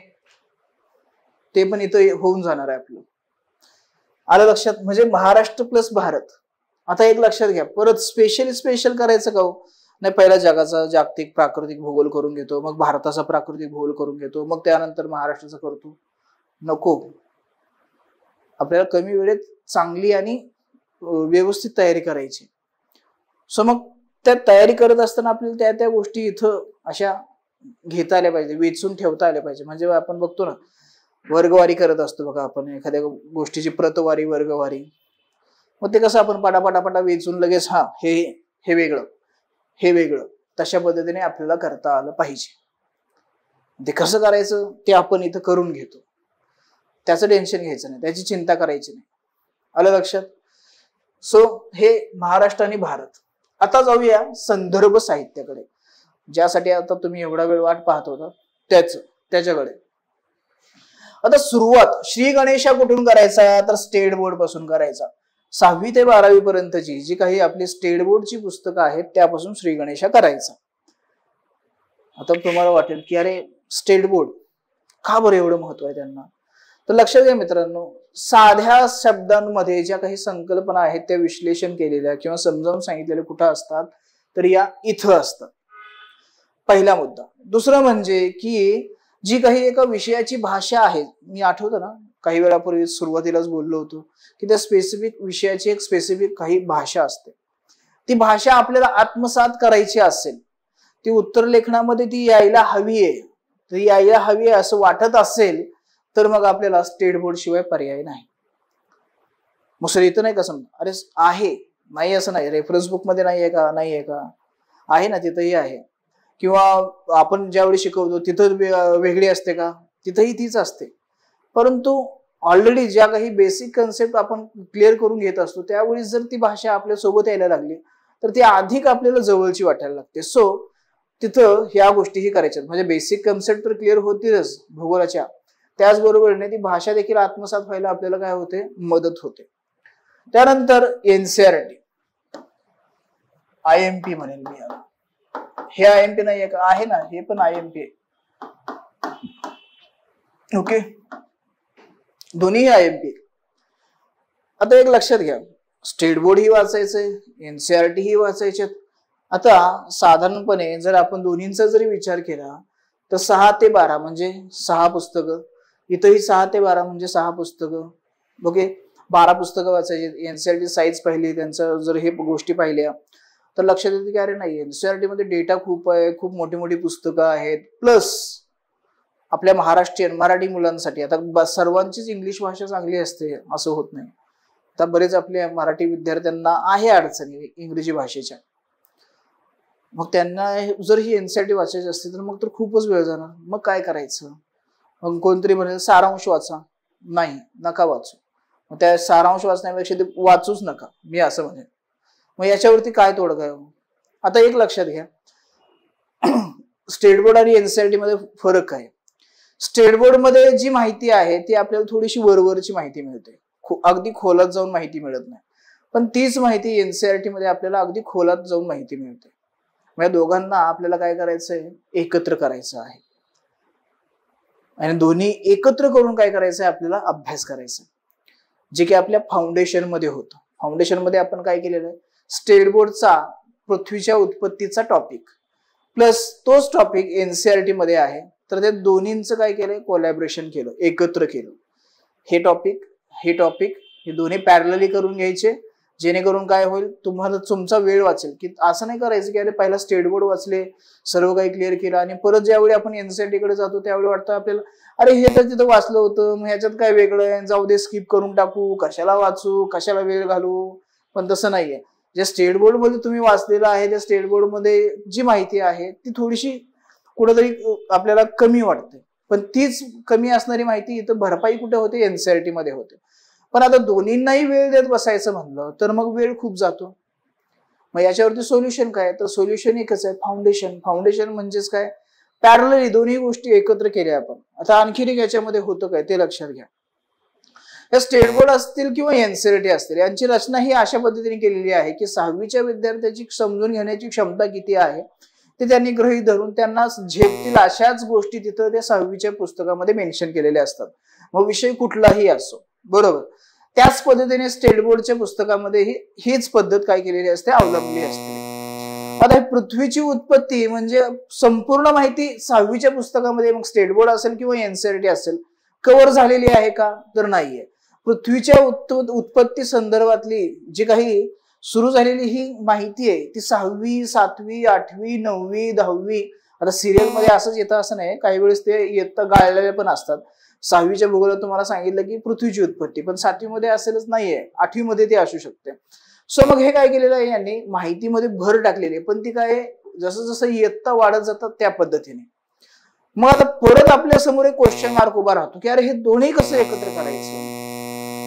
Speaker 1: ते पण इथं होऊन जाणार आहे आपलं. आलं लक्षात, म्हणजे महाराष्ट्र प्लस भारत. आता एक लक्षात घ्या, परत स्पेशल करायचं का हो, नाही पहिला जगाचा जागतिक प्राकृतिक भूगोल करून घेतो, मग भारताचा प्राकृतिक भूगोल करून घेतो, मग त्यानंतर महाराष्ट्राचा करतो. नको, आपल्याला कमी वेळेत चांगली आणि व्यवस्थित तयारी करायची. सो मग त्या तयारी करत असताना आपल्याला त्या गोष्टी इथं अशा घेता आल्या पाहिजे, वेचून ठेवता आल्या पाहिजे. म्हणजे आपण बघतो ना, वर्गवारी करत असतो बघा आपण एखाद्या गोष्टीची, प्रतवारी, वर्गवारी. मग ते कसं आपण पटापटा वेचून लगेच हे वेगळं, हे वेगळं, तशा पद्धतीने आपल्याला करता आलं पाहिजे. ते कसं करायचं ते आपण इथं करून घेतो, त्याचं टेन्शन घ्यायचं नाही, त्याची चिंता करायची नाही. आलं लक्षात. सो हे महाराष्ट्र आणि भारत. आता जाऊया संदर्भ साहित्याकडे, ज्यासाठी आता तुम्ही एवढा वेळ वाट पाहत होता त्याच्याकडे. आता सुरुवात श्री गणेशा कुठून करायचा, तर स्टेट बोर्ड पासून करायचा. 6वी ते 12वी पर्यंतची जी काही आपली स्टेट बोर्डची पुस्तकं आहेत त्यापासून श्री गणेशा करायचा. आता तुम्हाला वाटेल की अरे स्टेट बोर्ड का बरं एवढं महत्व आहे त्यांना, तर लक्षात घ्या मित्रांनो, साध्या शब्दांमध्ये ज्या काही संकल्पना आहेत त्या विश्लेषण केलेल्या किंवा समजावून सांगितलेल्या कुठं असतात, तर या इथं असतात. पहिला मुद्दा. दुसरं म्हणजे की जी काही एका विषयाची भाषा आहे, मी आठवतं ना काही वेळापूर्वी सुरुवातीलाच बोललो होतो की त्या स्पेसिफिक विषयाची एक स्पेसिफिक काही भाषा असते. ती भाषा आपल्याला आत्मसात करायची असेल, ती उत्तर लेखनामध्ये ती यायला हवी आहे, ती यायला हवी आहे असं वाटत असेल तर मग आपल्याला स्टेट बोर्ड शिवाय पर्याय नाही. मग सर इथं नाही का समजा, अरे आहे नाही असं नाही, रेफरन्स बुक मध्ये नाहीये का? नाहीये का? आहे ना, तिथंही आहे. किंवा आपण ज्यावेळी शिकवतो तिथं वेगळी असते का? तिथंही तीच असते. परंतु ऑलरेडी ज्या काही बेसिक कन्सेप्ट आपण क्लिअर करून घेत असतो त्यावेळी जर ती भाषा आपल्या सोबत यायला लागली तर ती अधिक आपल्याला जवळची वाटायला लागते. सो तिथं ह्या गोष्टीही करायच्यात. म्हणजे बेसिक कन्सेप्ट तर क्लिअर होतीलच भूगोलाच्या, त्याचबरोबरने ती भाषा देखील आत्मसात व्हायला आपल्याला काय होते? मदत होते. त्यानंतर एनसीआरटी, IMP म्हणेल मी याला. हे IMP नाहीये का? आहे ना, हे पण IMP आहे. ओके, दोन्ही IMP. आता एक लक्षात घ्या, स्टेट बोर्ड ही वाचायचंय, एनसीआरटी ही वाचायचे. आता साधारणपणे जर आपण दोन्हींचा जरी विचार केला तर 6 ते 12 म्हणजे 6 पुस्तकं, इथंही 6 ते 12 म्हणजे 6 पुस्तकं. ओके, 12 पुस्तकं वाचायची. एनसीआरटी साईज पाहिली, त्यांचं जर हे गोष्टी पाहिल्या तर लक्षात येते की अरे नाही, एनसीआरटी मध्ये डेटा खूप आहे, खूप मोठी मोठी पुस्तकं आहेत. प्लस आपल्या महाराष्ट्रीयन मराठी मुलांसाठी आता सर्वांचीच इंग्लिश भाषा चांगली असते असं होत नाही. आता बरेच आपल्या मराठी विद्यार्थ्यांना आहे अडचणी इंग्रजी भाषेच्या. मग त्यांना जर ही एनसीआरटी वाचायची असते तर मग तर खूपच वेळ जाणार. मग काय करायचं? मग कोणतरी म्हणेल सारांश वाचा. नाही, नका वाचू. मग त्या सारांश वाचण्यापेक्षा ते वाचूच नका, मी असं म्हणेन. मग याच्यावरती काय तोडगा आहे? आता एक लक्षात घ्या, स्टेट बोर्ड आणि एनसीआरटी मध्ये फरक आहे. स्टेट बोर्ड मध्ये जी माहिती आहे ती आपल्याला थोडीशी वरवरची माहिती मिळते, अगदी खोलात जाऊन माहिती मिळत नाही. पण तीच माहिती एनसीआरटी मध्ये आपल्याला अगदी खोलात जाऊन माहिती मिळते. या दोघांना आपल्याला काय करायचंय? एकत्र करायचं आहे. आणि दोन्ही एकत्र करून काय करायचंय? आपल्याला अभ्यास करायचा, जे की आपल्या फाउंडेशन मध्ये होतं. फाउंडेशन मध्ये आपण काय केलेलं आहे? स्टेट बोर्डचा पृथ्वीच्या उत्पत्तीचा टॉपिक प्लस तोच टॉपिक एनसीआरटी मध्ये आहे, तर त्या दोन्हींचं काय केलंय? कोलॅबरेशन केलं, एकत्र केलं. हे टॉपिक हे दोन्ही पॅरलली करून घ्यायचे, जेणेकरून काय होईल? तुम्हाला तुमचा वेळ वाचेल. की असं नाही करायचं की अरे पहिला स्टेट बोर्ड वाचले, सर्व काही क्लिअर केलं आणि परत ज्यावेळी आपण एनसीआरटी कडे जातो त्यावेळी वाटतं आपल्याला अरे हे तर तिथं वाचलं होतं, मग ह्याच्यात काय वेगळं आहे, जाऊ दे, स्किप करून टाकू, कशाला वाचू, कशाला वेळ घालू. पण तसं नाहीये. जे स्टेट बोर्ड मध्ये तुम्ही वाचलेलं आहे, त्या स्टेट बोर्ड मध्ये जी माहिती आहे ती थोडीशी कुठेतरी आपल्याला कमी वाटते, पण तीच कमी असणारी माहिती इथं भरपाई कुठे होते? एनसीआरटी मध्ये होते. पण आता दोन्हींनाही वेळ देत बसायचं म्हणलं तर मग वेळ खूप जातो. मग याच्यावरती सोल्युशन काय? तर सोल्युशन एकच आहे, फाउंडेशन. फाउंडेशन म्हणजेच काय? पॅरलली दोन्ही गोष्टी एकत्र केल्या आपण. आता आणखीन एक याच्यामध्ये होतं काय ते लक्षात घ्या. या स्टेट बोर्ड असतील किंवा एनसीआरटी असतील, यांची रचना ही अशा पद्धतीने केलेली आहे की 6वीच्या विद्यार्थ्याची समजून घेण्याची क्षमता किती आहे ते त्यांनी गृहीत धरून त्यांना झेपतील अशाच गोष्टी तिथं त्या 6वीच्या पुस्तकामध्ये मेन्शन केलेल्या असतात. मग विषय कुठलाही असो, बरोबर. त्याच पद्धतीने स्टेट बोर्डच्या पुस्तकामध्ये हीच पद्धत काय केलेली असते? अवलंबली असते. आता पृथ्वीची उत्पत्ती म्हणजे संपूर्ण माहिती 6वीच्या पुस्तकामध्ये, मग स्टेट बोर्ड असेल किंवा एनसीआरटी असेल, कव्हर झालेली आहे का? तर नाहीये. पृथ्वीच्या उत्पत्ती संदर्भातली जी काही सुरू झालेली ही माहिती आहे ती 6वी, 7वी, 8वी, 9वी, 10वी. आता सिरियल मध्ये असंच येतं असं नाही, काही वेळेस ते येतं गाळलेले पण असतात. 6वीच्या भूगोलात तुम्हाला सांगितलं की पृथ्वीची उत्पत्ती, पण 7वी मध्ये असेलच नाहीये, 8वी मध्ये ती असू शकते. सो मग हे काय केलेलं आहे यांनी? माहितीमध्ये भर टाकलेली आहे, पण ती काय जसं जसं इयत्ता वाढत जातात त्या पद्धतीने. मग आता परत आपल्या समोर एक क्वेश्चन मार्क उभा राहतो की अरे हे दोन्ही कसं एकत्र करायचं?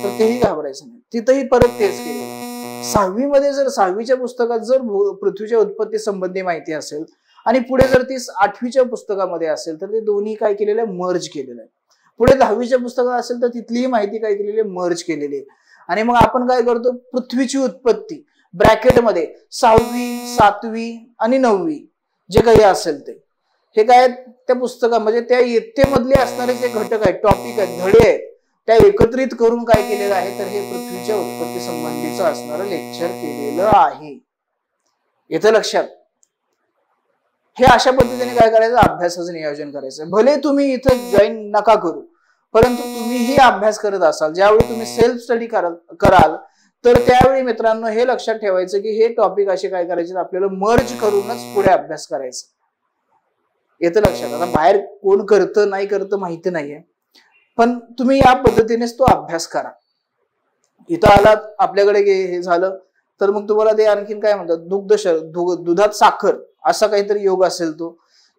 Speaker 1: तर तेही घाबरायचं नाही, तिथंही परत तेच केलं. 6वी मध्ये जर 6वीच्या पुस्तकात जर पृथ्वीच्या उत्पत्ती संबंधी माहिती असेल आणि पुढे जर ती 8वीच्या पुस्तकामध्ये असेल तर ते दोन्ही काय केलेलं आहे? मर्ज केलेलं आहे. पुढे 10वीच्या पुस्तकात असेल तर तिथलीही माहिती काय केलेली आहे? मर्ज केलेली आहे. आणि मग आपण काय करतो? पृथ्वीची उत्पत्ती ब्रॅकेटमध्ये 6वी, 7वी आणि 9वी जे काही असेल ते हे काय त्या पुस्तका म्हणजे त्या इयत्तेमधले असणारे जे घटक आहेत, टॉपिक आहेत, धडे आहेत, त्या एकत्रित करून काय केलेलं आहे? तर हे पृथ्वीच्या उत्पत्ती संबंधीचं असणारं लेक्चर केलेलं आहे. येतं लक्षात? हे अशा पद्धतीने काय करायचं? अभ्यासाचं नियोजन करायचं. भले तुम्ही इथं जॉईन नका करू, परंतु तुम्हीही अभ्यास करत असाल, ज्यावेळी तुम्ही सेल्फ स्टडी कराल तर त्यावेळी मित्रांनो हे लक्षात ठेवायचं की हे टॉपिक असे काय करायचे? आपल्याला मर्ज करूनच पुढे अभ्यास करायचा. येतं लक्षात? आता बाहेर कोण करतं नाही करतं माहिती नाहीये, पण तुम्ही या पद्धतीनेच तो अभ्यास करा. इथं आलात, आपल्याकडे हे झालं, तर मग तुम्हाला ते आणखीन काय म्हणतात, दुधात साखर असा काहीतरी योग असेल तो,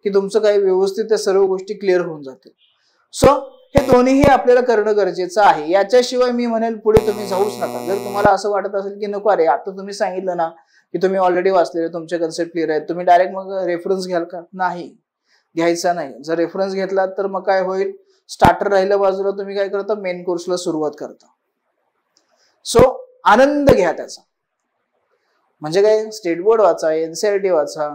Speaker 1: की तुमचं काही व्यवस्थित त्या सर्व गोष्टी क्लिअर होऊन जातील. सो हे दोन्हीही आपल्याला करणं गरजेचं आहे. याच्याशिवाय मी म्हणेल पुढे तुम्ही जाऊच नका. जर तुम्हाला असं वाटत असेल की नको, अरे आता तुम्ही सांगितलं ना की तुम्ही ऑलरेडी वाचलेले, तुमचे कन्सेप्ट क्लिअर आहेत, तुम्ही डायरेक्ट मग रेफरन्स घ्याल का? नाही, घ्यायचा नाही. जर रेफरन्स घेतला तर मग काय होईल, स्टार्टर राहिलं बाजूला, तुम्ही काय करता, मेन कोर्सला सुरुवात करता. सो आनंद घ्या त्याचा. म्हणजे काय, स्टेट बोर्ड वाचा, एनसीईआरटी वाचा,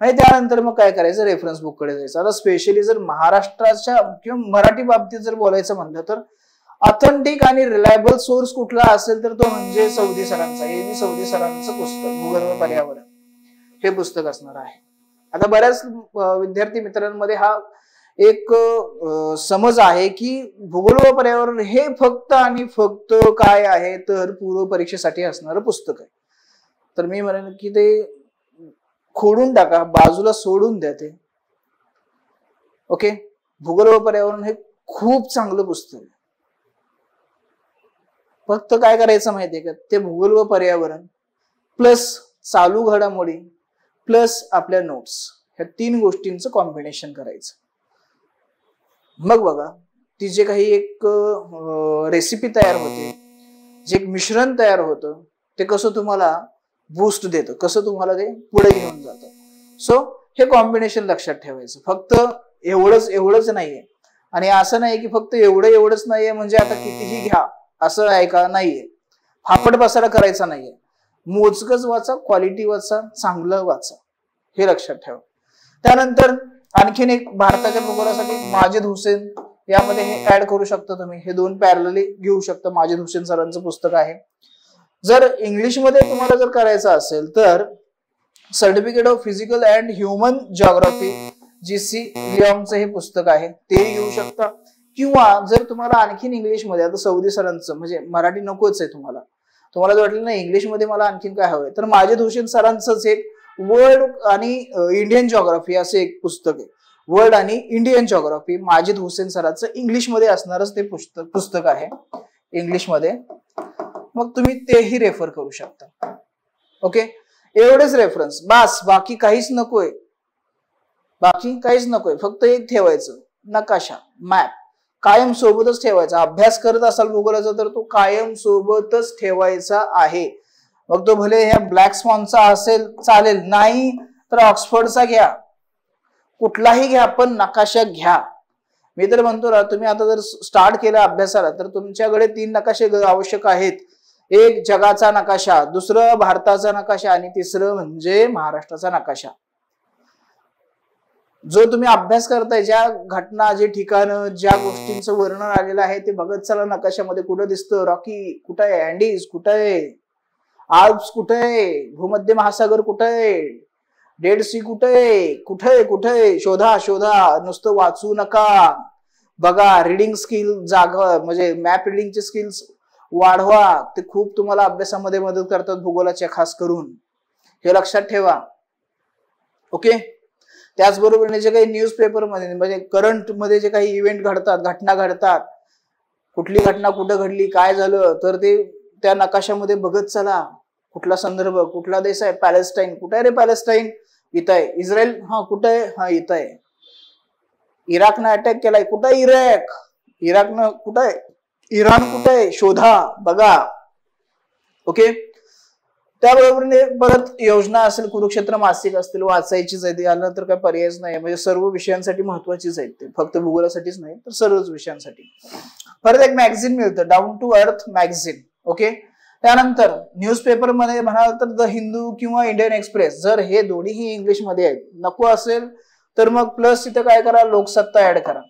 Speaker 1: आणि त्यानंतर मग काय करायचं, रेफरन्स बुक कडे जायचं. आता स्पेशली जर महाराष्ट्राच्या किंवा मराठी बाबतीत जर बोलायचं म्हणलं तर ऑथेंटिक आणि रिलायबल सोर्स कुठला असेल तर तो म्हणजे सौदी सरांचा, सौदी सरांचं पुस्तक भूगोल व पर्यावरण हे पुस्तक असणार आहे. आता बऱ्याच विद्यार्थी मित्रांमध्ये हा एक समज आहे की भूगोल व पर्यावरण हे फक्त आणि फक्त काय आहे तर पूर्व परीक्षेसाठी असणारं पुस्तक आहे. तर मी म्हणेन की ते खोडून टाका, बाजूला सोडून द्या ते. ओके, भूगोल व पर्यावरण हे खूप चांगलं पुस्तक आहे. फक्त काय करायचं माहितीये का, ते भूगोल व पर्यावरण प्लस चालू घडामोडी प्लस आपल्या नोट्स, ह्या 3 गोष्टींचं कॉम्बिनेशन करायचं. मग बघा, ती जे काही एक रेसिपी तयार होते, जे एक मिश्रण तयार होतं, ते कसं तुम्हाला बूस्ट देतं, कसं तुम्हाला ते पुढे घेऊन जातं. सो हे कॉम्बिनेशन लक्षात ठेवायचं. फक्त एवढंच नाहीये, आणि असं नाही की फक्त एवढंच नाहीये म्हणजे आता कितीही घ्या असं आहे का, नाहीये. फापट बसायला करायचा नाहीये. मोजकच वाचा, क्वालिटी वाचा, चांगलं वाचा, हे लक्षात ठेवा. त्यानंतर आणखीन एक भारताच्या भूगोलासाठी माजिद हुसेन, यामध्ये हे ऍड करू शकता तुम्ही. हे 2 पॅरलली घेऊ शकता. माजिद हुसेन सरांचं पुस्तक आहे. जर इंग्लिशमध्ये तुम्हाला जर करायचं असेल तर certificate of physical and human geography GC लिओंगचं हे पुस्तक आहे, ते घेऊ शकता. किंवा जर तुम्हाला आणखीन इंग्लिशमध्ये, आता सौदी सरांचं म्हणजे मराठी नकोच आहे तुम्हाला जर वाटलं नाही इंग्लिशमध्ये मला आणखीन काय हवंय, तर माजिद हुसेन सरांचंच एक वर्ल्ड आणि इंडियन जिओग्राफी असं एक पुस्तक आहे. वर्ल्ड आणि इंडियन जिओग्राफी माजिद हुसेन सरांचं इंग्लिशमध्ये असणारच ते पुस्तक आहे इंग्लिशमध्ये. मग तुम्ही तेही रेफर करू शकता. ओके, एवढेच रेफरन्स बास, बाकी काहीच नकोय. फक्त एक ठेवायचं, नकाशा, मॅप कायम सोबतच ठेवायचा. अभ्यास करत असाल भूगोलाचा तर तो कायम सोबतच ठेवायचा आहे. मग तो भले ह्या ब्लॅक स्वॉनचा असेल चालेल, नाही तर ऑक्सफर्डचा घ्या, कुठलाही घ्या, पण नकाशा घ्या. मी तर म्हणतो ना, तुम्ही आता जर स्टार्ट केलं अभ्यासाला तर तुमच्याकडे 3 नकाशे आवश्यक आहेत. एक जगाचा नकाशा, दुसरं भारताचा नकाशा, आणि तिसरं म्हणजे महाराष्ट्राचा नकाशा. जो तुम्ही अभ्यास करताय, ज्या घटना, जे ठिकाणं, ज्या गोष्टींचं वर्णन आलेलं आहे ते बघत चला नकाशामध्ये. कुठं दिसतं रॉकी, कुठं आहे अँडीज, कुठं आहे आल्प्स, कुठं आहे भूमध्य महासागर, कुठं आहे डेड सी, कुठे शोधा. नुसतं वाचू नका, बघा. रीडिंग स्किल जागा, म्हणजे मॅप रिडिंगचे स्किल्स वाढवा. ते खूप तुम्हाला अभ्यासामध्ये मदत करतात भूगोलाच्या, खास करून हे लक्षात ठेवा. ओके, त्याचबरोबर जे काही न्यूजपेपर मध्ये म्हणजे करंट मध्ये जे काही इव्हेंट घडतात, घटना घडतात, कुठली घटना कुठं घडली, काय झालं, तर ते त्या नकाशामध्ये बघत चला. कुठला संदर्भ, कुठला देश आहे, पॅलेस्टाईन, कुठे आहे रे पॅलेस्टाईन, इथं आहे. इस्रायल, हा कुठं आहे, हा इथं आहे. इराकनं अटॅक केलाय, कुठं आहे इराकनं, कुठं आहे इराण, कुठं आहे, शोधा, बघा. ओके, त्याबरोबर परत योजना असेल, कुरुक्षेत्र मासिक असतील, वाचायचीच आहे. यानंतर काय पर्यायच नाही. म्हणजे सर्व विषयांसाठी महत्वाचीच आहेत ते, फक्त भूगोलासाठीच नाही तर सर्वच विषयांसाठी. परत एक मॅगझिन मिळतं, down to earth magazine. Okay, त्यानंतर न्यूजपेपर मध्ये म्हणाल तर द हिंदू किंवा इंडियन एक्सप्रेस. जर हे दोन्हीही इंग्लिश मध्ये आहेत, नको असेल तर मग प्लस इथं काय करा, लोकसत्ता ऍड करा.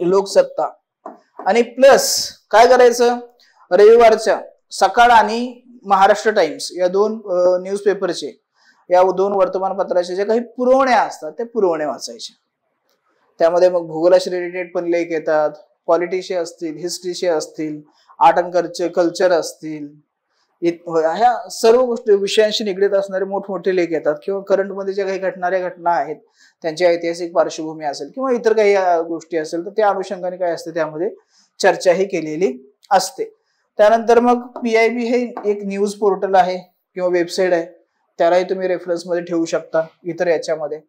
Speaker 1: लोकसत्ता, आणि प्लस काय करायचं, रविवारच्या सकाळ आणि महाराष्ट्र टाइम्स या 2 न्यूजपेपरचे, या 2 वर्तमानपत्राचे जे काही पुरवण्या असतात ते पुरवणे वाचायचे. त्यामध्ये मग भूगोलाशी रिलेटेड पण लेख येतात, पॉलिटिशी असतील, हिस्ट्रीशी असतील, आर्ट अँड कल्चर असतील, ह्या सर्व गोष्टी विषयांशी निगडीत असणारे मोठमोठे लेख येतात. किंवा करंट मध्ये ज्या काही घटना आहेत त्यांची ऐतिहासिक पार्श्वभूमी असेल किंवा इतर काही गोष्टी असेल तर त्या अनुषंगाने काय असते त्यामध्ये चर्चाही केलेली असते. त्यानंतर मग PIB हे एक न्यूज पोर्टल आहे किंवा वेबसाईट आहे, त्यालाही तुम्ही रेफरन्स मध्ये ठेवू शकता इतर याच्यामध्ये.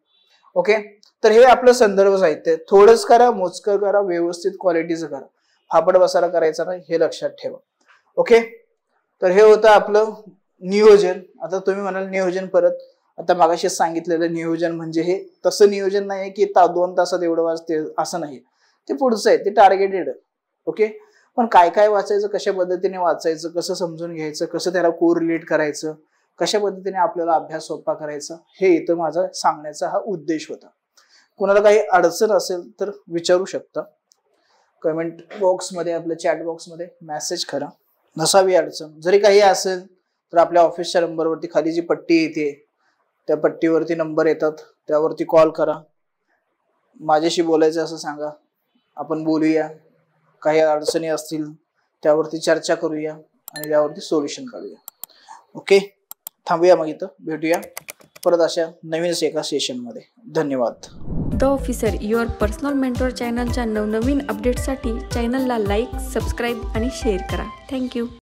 Speaker 1: ओके, तर हे आपलं संदर्भ साहित्य. थोडंच करा, मोजकं करा, व्यवस्थित क्वालिटीचं करा, फापड बसायला करायचं नाही, हे लक्षात ठेवा. ओके, तर हे होतं आपलं नियोजन. आता तुम्ही म्हणाल नियोजन परत, आता मागाशी सांगितलेलं नियोजन म्हणजे हे तसं नियोजन नाही की 2 तासात एवढं वाचते असं नाही, ते पुढचं आहे, ते टार्गेटेड. ओके, पण काय काय वाचायचं, कशा पद्धतीने वाचायचं, कसं समजून घ्यायचं, कसं त्याला कोरिलेट करायचं, कशा पद्धतीने आपल्याला अभ्यास सोपा करायचा, हे इथं माझा सांगण्याचा हा उद्देश होता. कोणाला काही अडचण असेल तर विचारू शकता कमेंट बॉक्समध्ये, आपल्या चॅट बॉक्समध्ये मेसेज करा. नसावी अडचण, जरी काही असेल तर आपल्या ऑफिसच्या नंबरवरती खाली जी पट्टी येते त्या पट्टीवरती नंबर येतात, त्यावरती कॉल करा. माझ्याशी बोलायचं असं सांगा, आपण बोलूया. काही अडचणी असतील त्यावरती चर्चा करूया आणि त्यावरती सोल्युशन काढूया. ओके, थांबूया मग इथं, भेटूया परत अशा नवीनच एका सेशनमध्ये. धन्यवाद.
Speaker 2: The officer your personal mentor चॅनलच्या नवनवीन अपडेट्ससाठी चॅनलला लाईक, सबस्क्राईब आणि शेअर करा. थँक्यू.